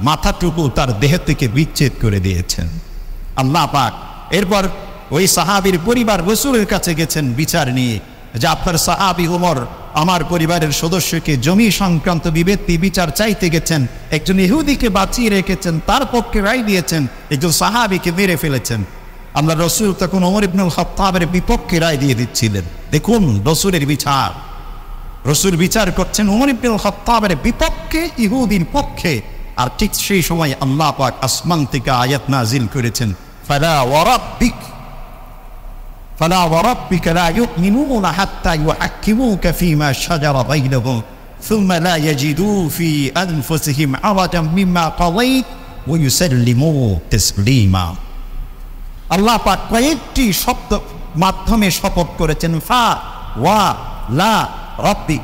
মাথাটুকু তার দেহ থেকে বিচ্ছেদ করে দিয়েছেন আল্লাহ পাক। এরপর ওই সাহাবীর পরিবার রাসূলের কাছে গেছেন বিচার নিয়ে, যে আপনার সাহাবী ওমর আমার পরিবারের সদস্যকে জমি সংক্রান্ত বিভেদটি বিচার চাইতে গেছেন, একজন ইহুদিকে বাঁচিয়ে রেখেছেন, তার পক্ষে রায় দিয়েছেন, একজন সাহাবীকে মেরে ফেলেছেন। আল্লাহ রসুল তখন ওমর ইবনুল খাত্তাবের বিপক্ষে রায় দিয়ে দিচ্ছিলেন। দেখুন রসুলের বিচার, রসুল বিচার করছেন ওমর ইবনুল খাত্তাবের বিপক্ষে, ইহুদির পক্ষে। আর ঠিক সেই সময় আল্লাহ পাক আসমান থেকে আয়াত নাজিল করেছেন, ফালা ওয়ারাব্বিকা লা ইউমিনুনা হাত্তা ইউহাক্কিমুকা ফীমা শাজারা বাইনাহুম সুম্মা লা ইয়াজিদু ফী আনফুসিহিম হারাজাম মিম্মা কাযাইত ওয়া ইউসাল্লিমু তাসলিমা। আল্লাহ পাক কয়েকটি শব্দ মাধ্যমে শপথ করেছেন, ফা ওয়া লা রাব্বিক,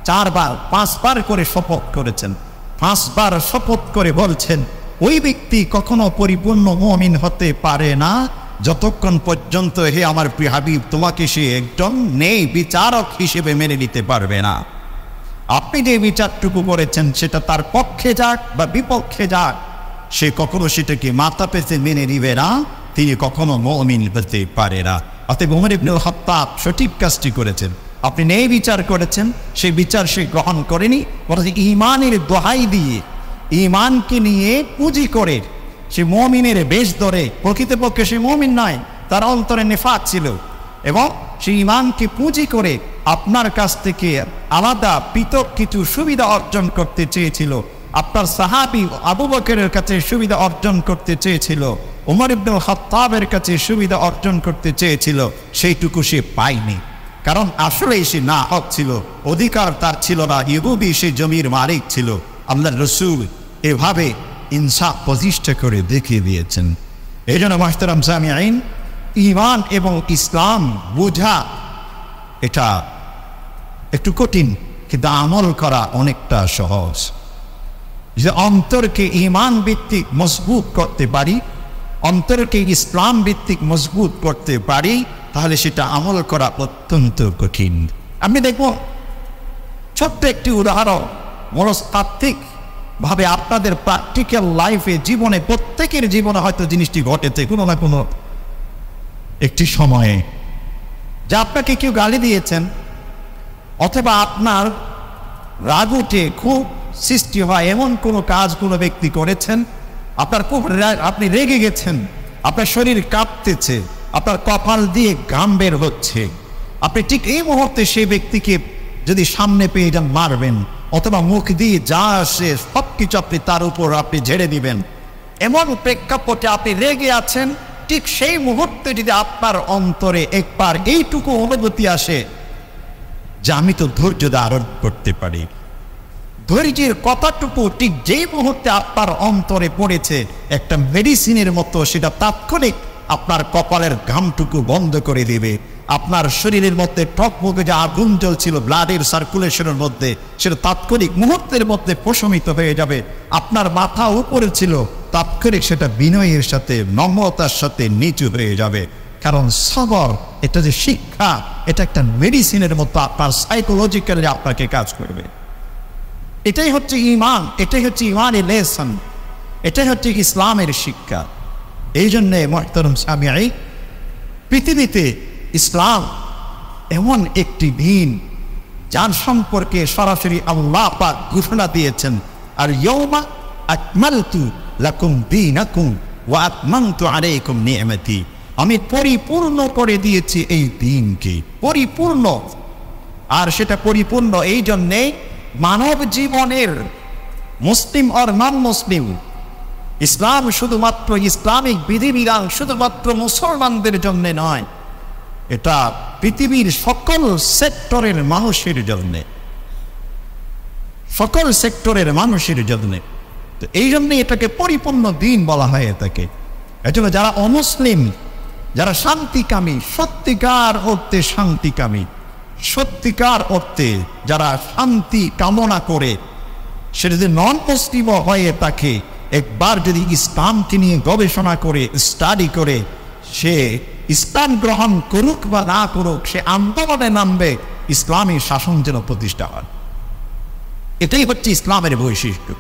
4 বার 5 বার করে শপথ করেছেন। 5 বার শপথ করে বলছেন, ওই ব্যক্তি কখনো পরিপূর্ণ মুমিন হতে পারে না যতক্ষণ পর্যন্ত হে আমার প্রিয় হাবিব তোমাকে সে একজন নেই বিচারক হিসেবে মেনে নিতে পারবে না। আপনি যে বিচারটুকু করেছেন সেটা তার পক্ষে যাক বা বিপক্ষে যাক, সে কখনো সেটাকে মাথা পেতে মেনে নিবে না, তিনি কখনো মুমিন হতে পারে না। অতএব ওমর ইবনুল খাত্তাব সঠিক কাজটি করেছেন। আপনি নেই বিচার করেছেন, সেই বিচার সে গ্রহণ করেনি, বরং ঈমানের দোহাই দিয়ে, ঈমানকে নিয়ে পুঁজি করে সে মুমিনের বেশ ধরে, প্রকৃতপক্ষে সে মুমিন নয়, তার অন্তরে নিফাক ছিল, এবং সেই ঈমানকে পুঁজি করে আপনার কাছ থেকে আলাদা পৃথক কিছু সুবিধা অর্জন করতে চেয়েছিল। আপনার সাহাবী আবু বকরের কাছে সুবিধা অর্জন করতে চেয়েছিল, ওমর ইবনুল খাত্তাবের কাছে সুবিধা অর্জন করতে চেয়েছিল, সেইটুকু সে পায়নি। কারণ আসলেই সে না হক ছিল, অধিকার তার ছিল না, ইহুদি সে জমির মালিক ছিল। আল্লাহর রাসূল এভাবে ইনসাফ প্রতিষ্ঠা করে দেখিয়ে দিয়েছেন। এই জন্য মুহতারাম সামিঈন, ঈমান এবং ইসলাম বোঝা এটা একটু কঠিন, কিন্তু আমল করা অনেকটা সহজ। যে অন্তরকে ঈমান ভিত্তিক মজবুত করতে পারি, অন্তরকে ইসলাম ভিত্তিক মজবুত করতে পারি, তাহলে সেটা আমল করা অত্যন্ত কঠিন। আমি দেখব ছোট্ট একটি উদাহরণ, মনস্তাত্ত্বিক ভাবে আপনাদের প্র্যাকটিক্যাল লাইফে, জীবনে, প্রত্যেকের জীবনে হয়তো জিনিসটি ঘটেছে কোনো না কোনো একটি সময়ে, যা আপনাকে কেউ গালি দিয়েছেন, অথবা আপনার রাগ উঠে খুব সৃষ্টি হয় এমন কোনো কাজ কোনো ব্যক্তি করেছেন, আপনার খুব আপনি রেগে গেছেন, আপনার শরীর কাঁপতেছে, আপনার কপাল দিয়ে ঘাম বের হচ্ছে, আপনি ঠিক এই মুহূর্তে সেই ব্যক্তিকে যদি সামনে পেয়ে যান মারবেন, অথবা মুখ দিয়ে যা আসে সব কিছু আপনি তার উপর আপনি ঝেড়ে দিবেন, এমন প্রেক্ষাপটে আপনি রেগে আছেন। ঠিক সেই মুহূর্তে যদি আপনার অন্তরে একবার এইটুকু অনুভূতি আসে যে আমি তো ধৈর্য ধারণ করতে পারি, ধৈর্যের কথাটুকু ঠিক যেই মুহূর্তে আপনার অন্তরে পড়েছে একটা মেডিসিনের মতো, সেটা তাৎক্ষণিক আপনার কপালের ঘামটুকু বন্ধ করে দেবে। আপনার শরীরের মধ্যে টকমকে যে আগুন জ্বলছিল ব্লাডের সার্কুলেশনের মধ্যে, সেটা তাৎক্ষণিক মুহূর্তের মধ্যে প্রশমিত হয়ে যাবে। আপনার মাথা উপরে ছিল, তাৎক্ষণিক সেটা বিনয়ের সাথে, নম্রতার সাথে নিচু হয়ে যাবে। কারণ সবর এটা যে শিক্ষা, এটা একটা মেডিসিনের মতো আপনার সাইকোলজিক্যালি আপনাকে কাজ করবে। এটাই হচ্ছে ঈমান, এটাই হচ্ছে ঈমানের লেসন, এটাই হচ্ছে ইসলামের শিক্ষা। এই জন্যে মুহতারাম সামিঈ, পৃথিবীতে ইসলাম এমন একটি দিন যার সম্পর্কে সরাসরি আল্লাহ পাক ঘোষণা দিয়েছেন, আর ইয়াউমা আকমালতু লাকুম দীনাকুম ওয়া আতমামতু আলাইকুম নি'মাতি, আমি পরিপূর্ণ করে দিয়েছি এই দিনকে, পরিপূর্ণ। আর সেটা পরিপূর্ণ এই জন্যে মানব জীবনের, মুসলিম আর নন মুসলিম, ইসলাম শুধুমাত্র ইসলামিক বিধিবিধান শুধুমাত্র মুসলমানদের জন্য নয়, এটা পৃথিবীর সকল সেক্টরের মানুষের জন্য, সকল সেক্টরের মানুষের জন্য। তো এই জন্য এটাকে পরিপূর্ণ দিন বলা হয় এটাকে। এজন্য যারা অমুসলিম, যারা শান্তিকামী, সত্যিকার অর্থে শান্তিকামী, সত্যিকার অর্থে যারা শান্তি কামনা করে, সে যদি নন মুসলিমও হয়ে থাকে, একবার যদি ইসলামকে নিয়ে গবেষণা করে, স্টাডি করে, সে ইসলাম গ্রহণ করুক বা না করুক, সে আন্দোলনে নামবে ইসলামী শাসন যেন প্রতিষ্ঠা হয়। এটাই হচ্ছে ইসলামের বৈশিষ্ট্য।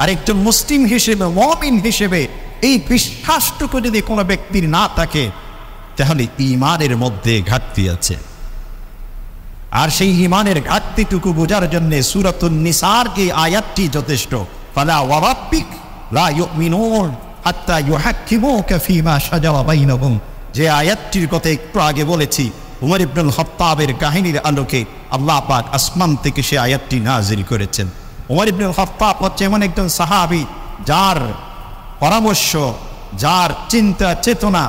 আর একজন মুসলিম হিসেবে, মুমিন হিসেবে এই বিশ্বাসটুকু যদি কোনো ব্যক্তির না থাকে, তাহলে ঈমানের মধ্যে ঘাটতি আছে। আর সেই ঈমানের ঘাটতিটুকু বোঝার জন্য সূরাতুন নিসার এই আয়াতটি যথেষ্ট। ফালা ওয়া রাব্বিক লা ইউমিনুন হাত্তা ইউহাক্কিমুকা ফীমা শাজারা বাইনাহুম, যে আয়াতটির কথা একটু আগে বলেছি, উমর ইবনুল খাত্তাবের কাহিনীর আলোকে আল্লাহ পাক আসমান থেকে সে আয়াতটি নাজিল করেছেন। উমর ইবনুল খাত্তাব হচ্ছে এমন একজন সাহাবী, যার পরামর্শ, যার চিন্তা চেতনা,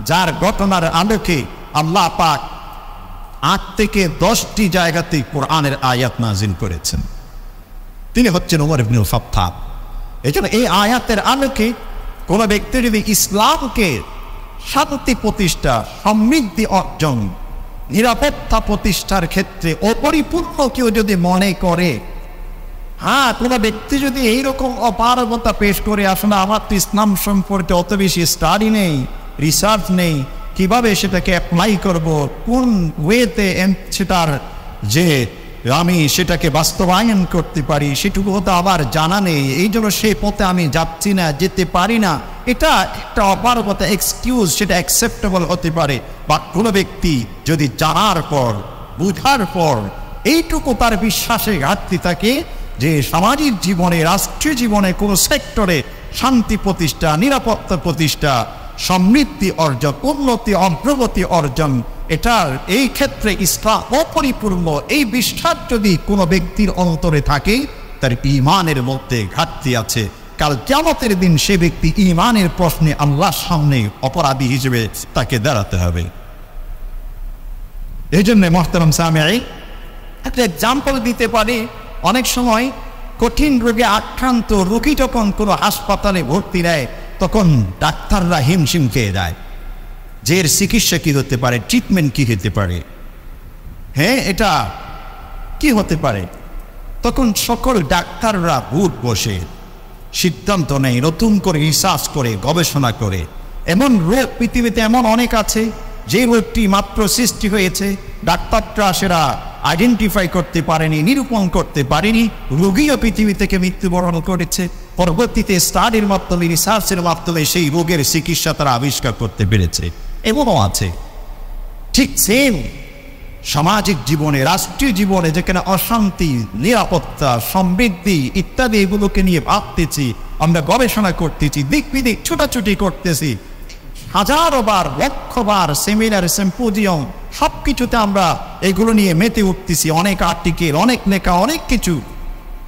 যার ঘটনার আলোকে আল্লাহ পাক 8 থেকে 10টি জায়গাতে কোরআনের আয়াত নাজিল করেছেন। তিনি হচ্ছেন উমর ইবনুল খাত্তাব। এজন্য এই আয়াতের আলোকে কোন ব্যক্তি যদি ইসলামকে শান্তি প্রতিষ্ঠা, সমৃদ্ধি অর্জন, নিরাপত্তা প্রতিষ্ঠার ক্ষেত্রে অপরিপূর্ণ কেউ যদি মনে করে, হ্যাঁ, কোনো ব্যক্তি যদি এইরকম অপারগতা পেশ করে, আসলে আমার তো ইসলাম সম্পর্কে অত বেশি স্টাডি নেই, রিসার্চ নেই, কিভাবে সেটাকে অ্যাপ্লাই করব, কোন ওয়েতে সেটার যে আমি সেটাকে বাস্তবায়ন করতে পারি সেটুকু হতে আবার জানা নেই, এই জন্য সেই পথে আমি যাচ্ছি না, যেতে পারি না, এটা একটা অপারগতা, এক্সকিউজ, সেটা অ্যাকসেপ্টেবল হতে পারে। বা কোনো ব্যক্তি যদি জানার পর, বুঝার পর এইটুকু তার বিশ্বাসে ঘাটতি থাকে যে সামাজিক জীবনে, রাষ্ট্রীয় জীবনে, কোনো সেক্টরে শান্তি প্রতিষ্ঠা, নিরাপত্তা প্রতিষ্ঠা, সমৃদ্ধি অর্জন, উন্নতি, অগ্রগতি অর্জন, এটার এই ক্ষেত্রে ইসলাম অপরিপূর্ণ, এই বিশ্বাস যদি কোনো ব্যক্তির অন্তরে থাকে, তার ঈমানের মধ্যে ঘাটতি আছে। কাল কিয়ামতের দিন সে ব্যক্তি ঈমানের প্রশ্নে আল্লাহর সামনে অপরাধী হিসেবে তাকে দাঁড়াতে হবে। এই জন্য মুহতারাম সামিঈ, একটা এক্সাম্পল দিতে পারি। অনেক সময় কঠিন রোগে আক্রান্ত রোগী যখন কোনো হাসপাতালে ভর্তি নেয়, তখন ডাক্তাররা হিমশিম খেয়ে যায়। যে এর চিকিৎসা কি হতে পারে, ট্রিটমেন্ট কি হতে পারে, হ্যাঁ এটা কি হতে পারে, তখন সকল ডাক্তাররা বুট বসে সিদ্ধান্ত নেয়, নতুন করে রিসার্চ করে, গবেষণা করে। এমন রোগ পৃথিবীতে এমন অনেক আছে যে রোগটি মাত্র সৃষ্টি হয়েছে, ডাক্তাররা সেটা আইডেন্টিফাই করতে পারেনি, নিরূপণ করতে পারেনি, রোগীও পৃথিবী থেকে মৃত্যুবরণ করেছে। পরবর্তীতে স্টাডির মাধ্যমে, রিসার্চের মাধ্যমে সেই রোগের চিকিৎসা তারা আবিষ্কার করতে পেরেছে। এমনও আছে। ঠিক সেম সামাজিক জীবনে, রাষ্ট্রীয় জীবনে যেখানে অশান্তি, নিরাপত্তা, সমৃদ্ধি ইত্যাদি এগুলোকে নিয়ে ভাবতেছি, আমরা গবেষণা করতেছি, দিক বিদিক ছোটাছুটি করতেছি, হাজারো বার, লক্ষবার সেমিনার, সিম্পোজিয়াম সবকিছুতে আমরা এগুলো নিয়ে মেতে উঠতেছি, অনেক আর্টিকেল, অনেক লেখা, অনেক কিছু।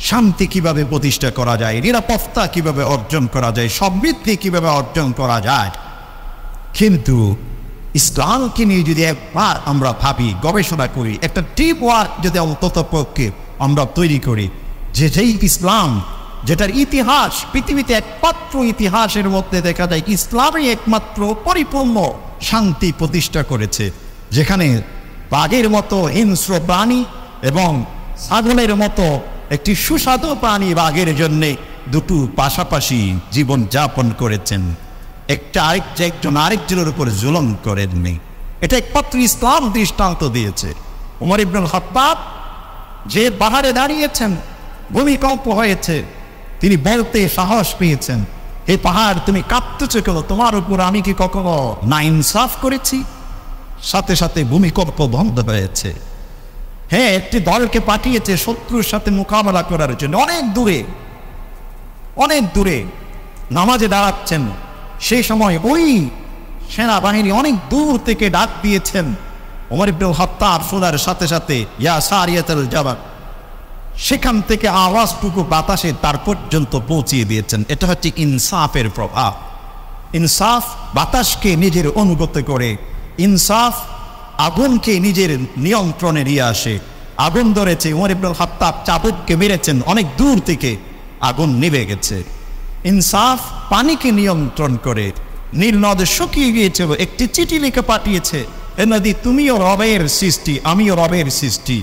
শান্তি কিভাবে প্রতিষ্ঠা করা যায়, নিরাপত্তা কিভাবে অর্জন করা যায়, সমৃদ্ধি কিভাবে অর্জন করা যায়। কিন্তু ইসলামকে নিয়ে যদি একবার আমরা ভাবি, গবেষণা করি, একটা টিম ওয়ার্ক যদি অন্তত পক্ষে আমরা তৈরি করি, যে যেই ইসলাম, যেটার ইতিহাস পৃথিবীতে একমাত্র ইতিহাসের মধ্যে দেখা যায় ইসলামই একমাত্র পরিপূর্ণ শান্তি প্রতিষ্ঠা করেছে, যেখানে বাঘের মতো হিংস্র প্রাণী এবং ছাগলের মতো একটি সুস্বাদু প্রাণী বাঘের জন্যে দুটো পাশাপাশি জীবন যাপন করেছেন, একজন আরেকজনের উপর জুলুম করেননি। এটা একমাত্র ইসলাম দৃষ্টান্ত দিয়েছে। ওমর ইবনুল খাত্তাব যে পাহাড়ে দাঁড়িয়েছেন, ভূমিকম্প হয়েছে, তিনি বলতে সাহস পেয়েছেন, হে পাহাড় তুমি কাঁপতেছ কেন, তোমার উপর আমি কি কখনো নাইনসাফ করেছি? সাথে সাথে ভূমিকম্প বন্ধ হয়েছে। হ্যাঁ, একটি দলকে পাঠিয়েছে শত্রুর সাথে মোকাবেলা করার জন্য, অনেক দূরে নামাজে দাঁড়াচ্ছেন। সেই সময় ওই সেনাবাহিনী অনেক দূর থেকে ডাক দিয়েছেন। ওমর ইবনুল খাত্তাব শোনার সাথে সাথে ইয়া সারিয়াতুল জাবাল, সেখান থেকে আওয়াজটুকু বাতাসে তার পর্যন্ত পৌঁছিয়ে দিয়েছেন। এটা হচ্ছে ইনসাফের প্রভাব। ইনসাফ বাতাসকে নিজের অনুগত করে, ইনসাফ আগুনকে নিজের নিয়ন্ত্রণে নিয়ে আসে। আগুন ধরেছে, ওমর ইবনুল খাত্তাব চাবুককে মেরেছেন, অনেক দূর থেকে আগুন নিভে গেছে। ইনসাফ পানিকে নিয়ন্ত্রণ করে। নীল নদ শুকিয়ে গিয়েছিল, একটি চিঠি লিখে পাঠিয়েছে, এ নদী তুমিও রবের সৃষ্টি, আমিও রবের সৃষ্টি।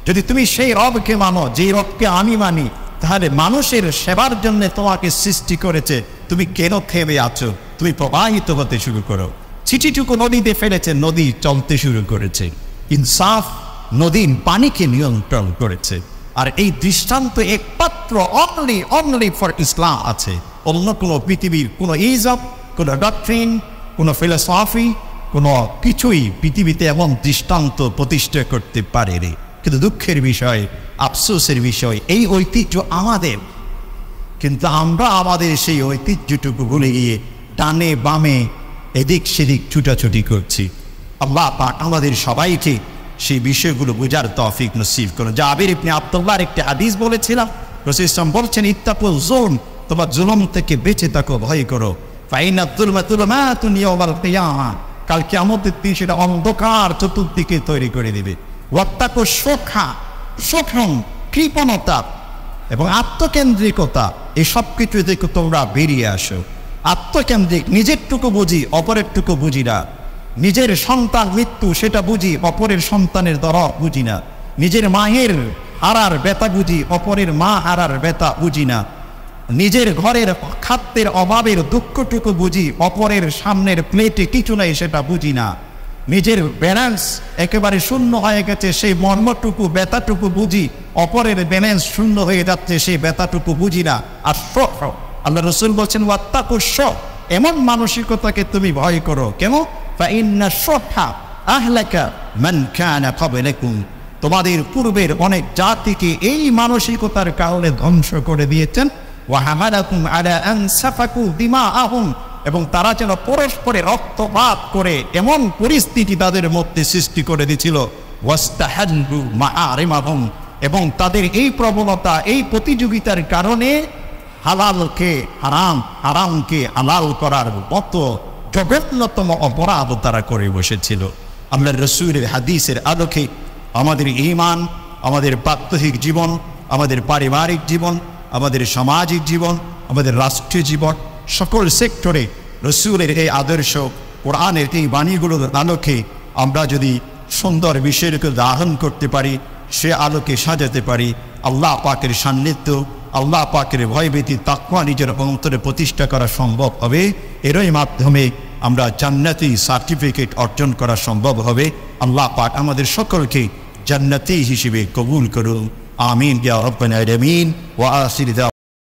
যদি তুমি সেই রবকে মানো, যে রবকে আমি মানি, তাহলে মানুষের সেবার জন্য তোমাকে সৃষ্টি করেছে, তুমি কেন থেমে আছো? তুমি প্রবাহিত হতে শুরু করো। চিঠিটুকু নদীতে ফেলেছে, নদী চলতে শুরু করেছে। ইনসাফ নদীর পানিকে নিয়ন্ত্রণ করেছে। আর এই দৃষ্টান্ত একমাত্র অনলি ফর ইসলাম আছে। অন্য কোনো পৃথিবীর কোনো ইজব, কোনো ডক্ট্রিন, কোনো ফিলোসফি, কোনো কিছুই পৃথিবীতে এমন দৃষ্টান্ত প্রতিষ্ঠা করতে পারেনি। কিন্তু দুঃখের বিষয়, আফসোসের বিষয়, এই ঐতিহ্য আমাদের, কিন্তু আমরা আমাদের সেই ঐতিহ্যটুকু ভুলে গিয়ে ডানে বামে এদিক সেদিক ছুটাছুটি করছি। আল্লাহ পাক আমাদের সবাইকে সেই বিষয়গুলো বোঝার তৌফিক নসিব করুন। জাবির ইবনে আব্দুল্লাহর একটি হাদিস বলেছিলাম, রাসূল সাল্লাল্লাহু আলাইহি ওয়াসাল্লাম বলছেন, ইত্তাকুল যুলম, তোমরা জুলুম থেকে বেঁচে থাকো, ভয় করো। ফাইনা যুলমা যুলমাতুন ইয়াওমাল কিয়ামা, কাল কিয়ামতের দিন সেটা অন্ধকার চতুর্দিকে তৈরি করে দিবে। ওয়াত্তাকু শুখা, শুখম কৃপণতা এবং আত্মকেন্দ্রিকতা, এই সব কিছু থেকে তোমরা বেরিয়ে আসো। আত্মকেন্দ্রিক, নিজেরটুকু বুঝি, অপরেরটুকু বুঝি না। নিজের সন্তান মৃত্যু সেটা বুঝি, অপরের সন্তানের দরদ বুঝি না। নিজের মায়ের হারার ব্যথা বুঝি, অপরের মা হারার ব্যথা বুঝি না। নিজের ঘরের খাদ্যের অভাবের দুঃখটুকু বুঝি, অপরের সামনের প্লেটে কিছু নাই সেটা বুঝি না। নিজের ব্যালেন্স একেবারে শূন্য হয়ে গেছে, সেই মর্মটুকু, ব্যথাটুকু বুঝি, অপরের ব্যালেন্স শূন্য হয়ে যাচ্ছে, সেই ব্যথাটুকু বুঝি না। আর আল্লাহ রাসূল বলছেন, ওয়াত্তাকুশ শুহ, এমন মানসিকতাকে তুমি ভয় করো। কেন? ফাইন্না শুহা আহলাকা মান কানা ক্বাবলাকুম, তোমাদের পূর্বের অনেক জাতিকে এই মানসিকতার কারণে ধ্বংস করে দিয়েছেন। ওয়া হামালাকুম আলা আন সাফাকু দিমাআহুম, এবং তারা যেন পরস্পরে রক্তপাত করে এমন পরিস্থিতি তাদের মধ্যে সৃষ্টি করে দিয়েছিল। ওয়াস্তাহাল্লু মাআরিমাহুম, এবং তাদের এই প্রবণতা, এই প্রতিযোগিতার কারণে হালালকে হারাম, হারামকে হালাল করার মতো জঘন্যতম অপরাধ তারা করে বসেছিল। আমরা রাসূলের হাদিসের আলোকে আমাদের ঈমান, আমাদের প্রাত্যহিক জীবন, আমাদের পারিবারিক জীবন, আমাদের সামাজিক জীবন, আমাদের রাষ্ট্রীয় জীবন, সকল সেক্টরে রাসূলের এই আদর্শ কোরআনের এই বাণীগুলোর আলোকে আমরা যদি সুন্দর বিষয়কে ধারণ করতে পারি, সে আলোকে সাজাতে পারি, আল্লাহ পাকের সান্নিধ্য, আল্লাহ পাকের ভয়ভীতি, তাকওয়া নিজের অন্তরে প্রতিষ্ঠা করা সম্ভব হবে। এরই মাধ্যমে আমরা জান্নাতি সার্টিফিকেট অর্জন করা সম্ভব হবে। আল্লাহ পাক আমাদের সকলকে জান্নাতি হিসেবে কবুল করুন। আমিন ইয়া রাব্বাল আলামিন ওয়া আখির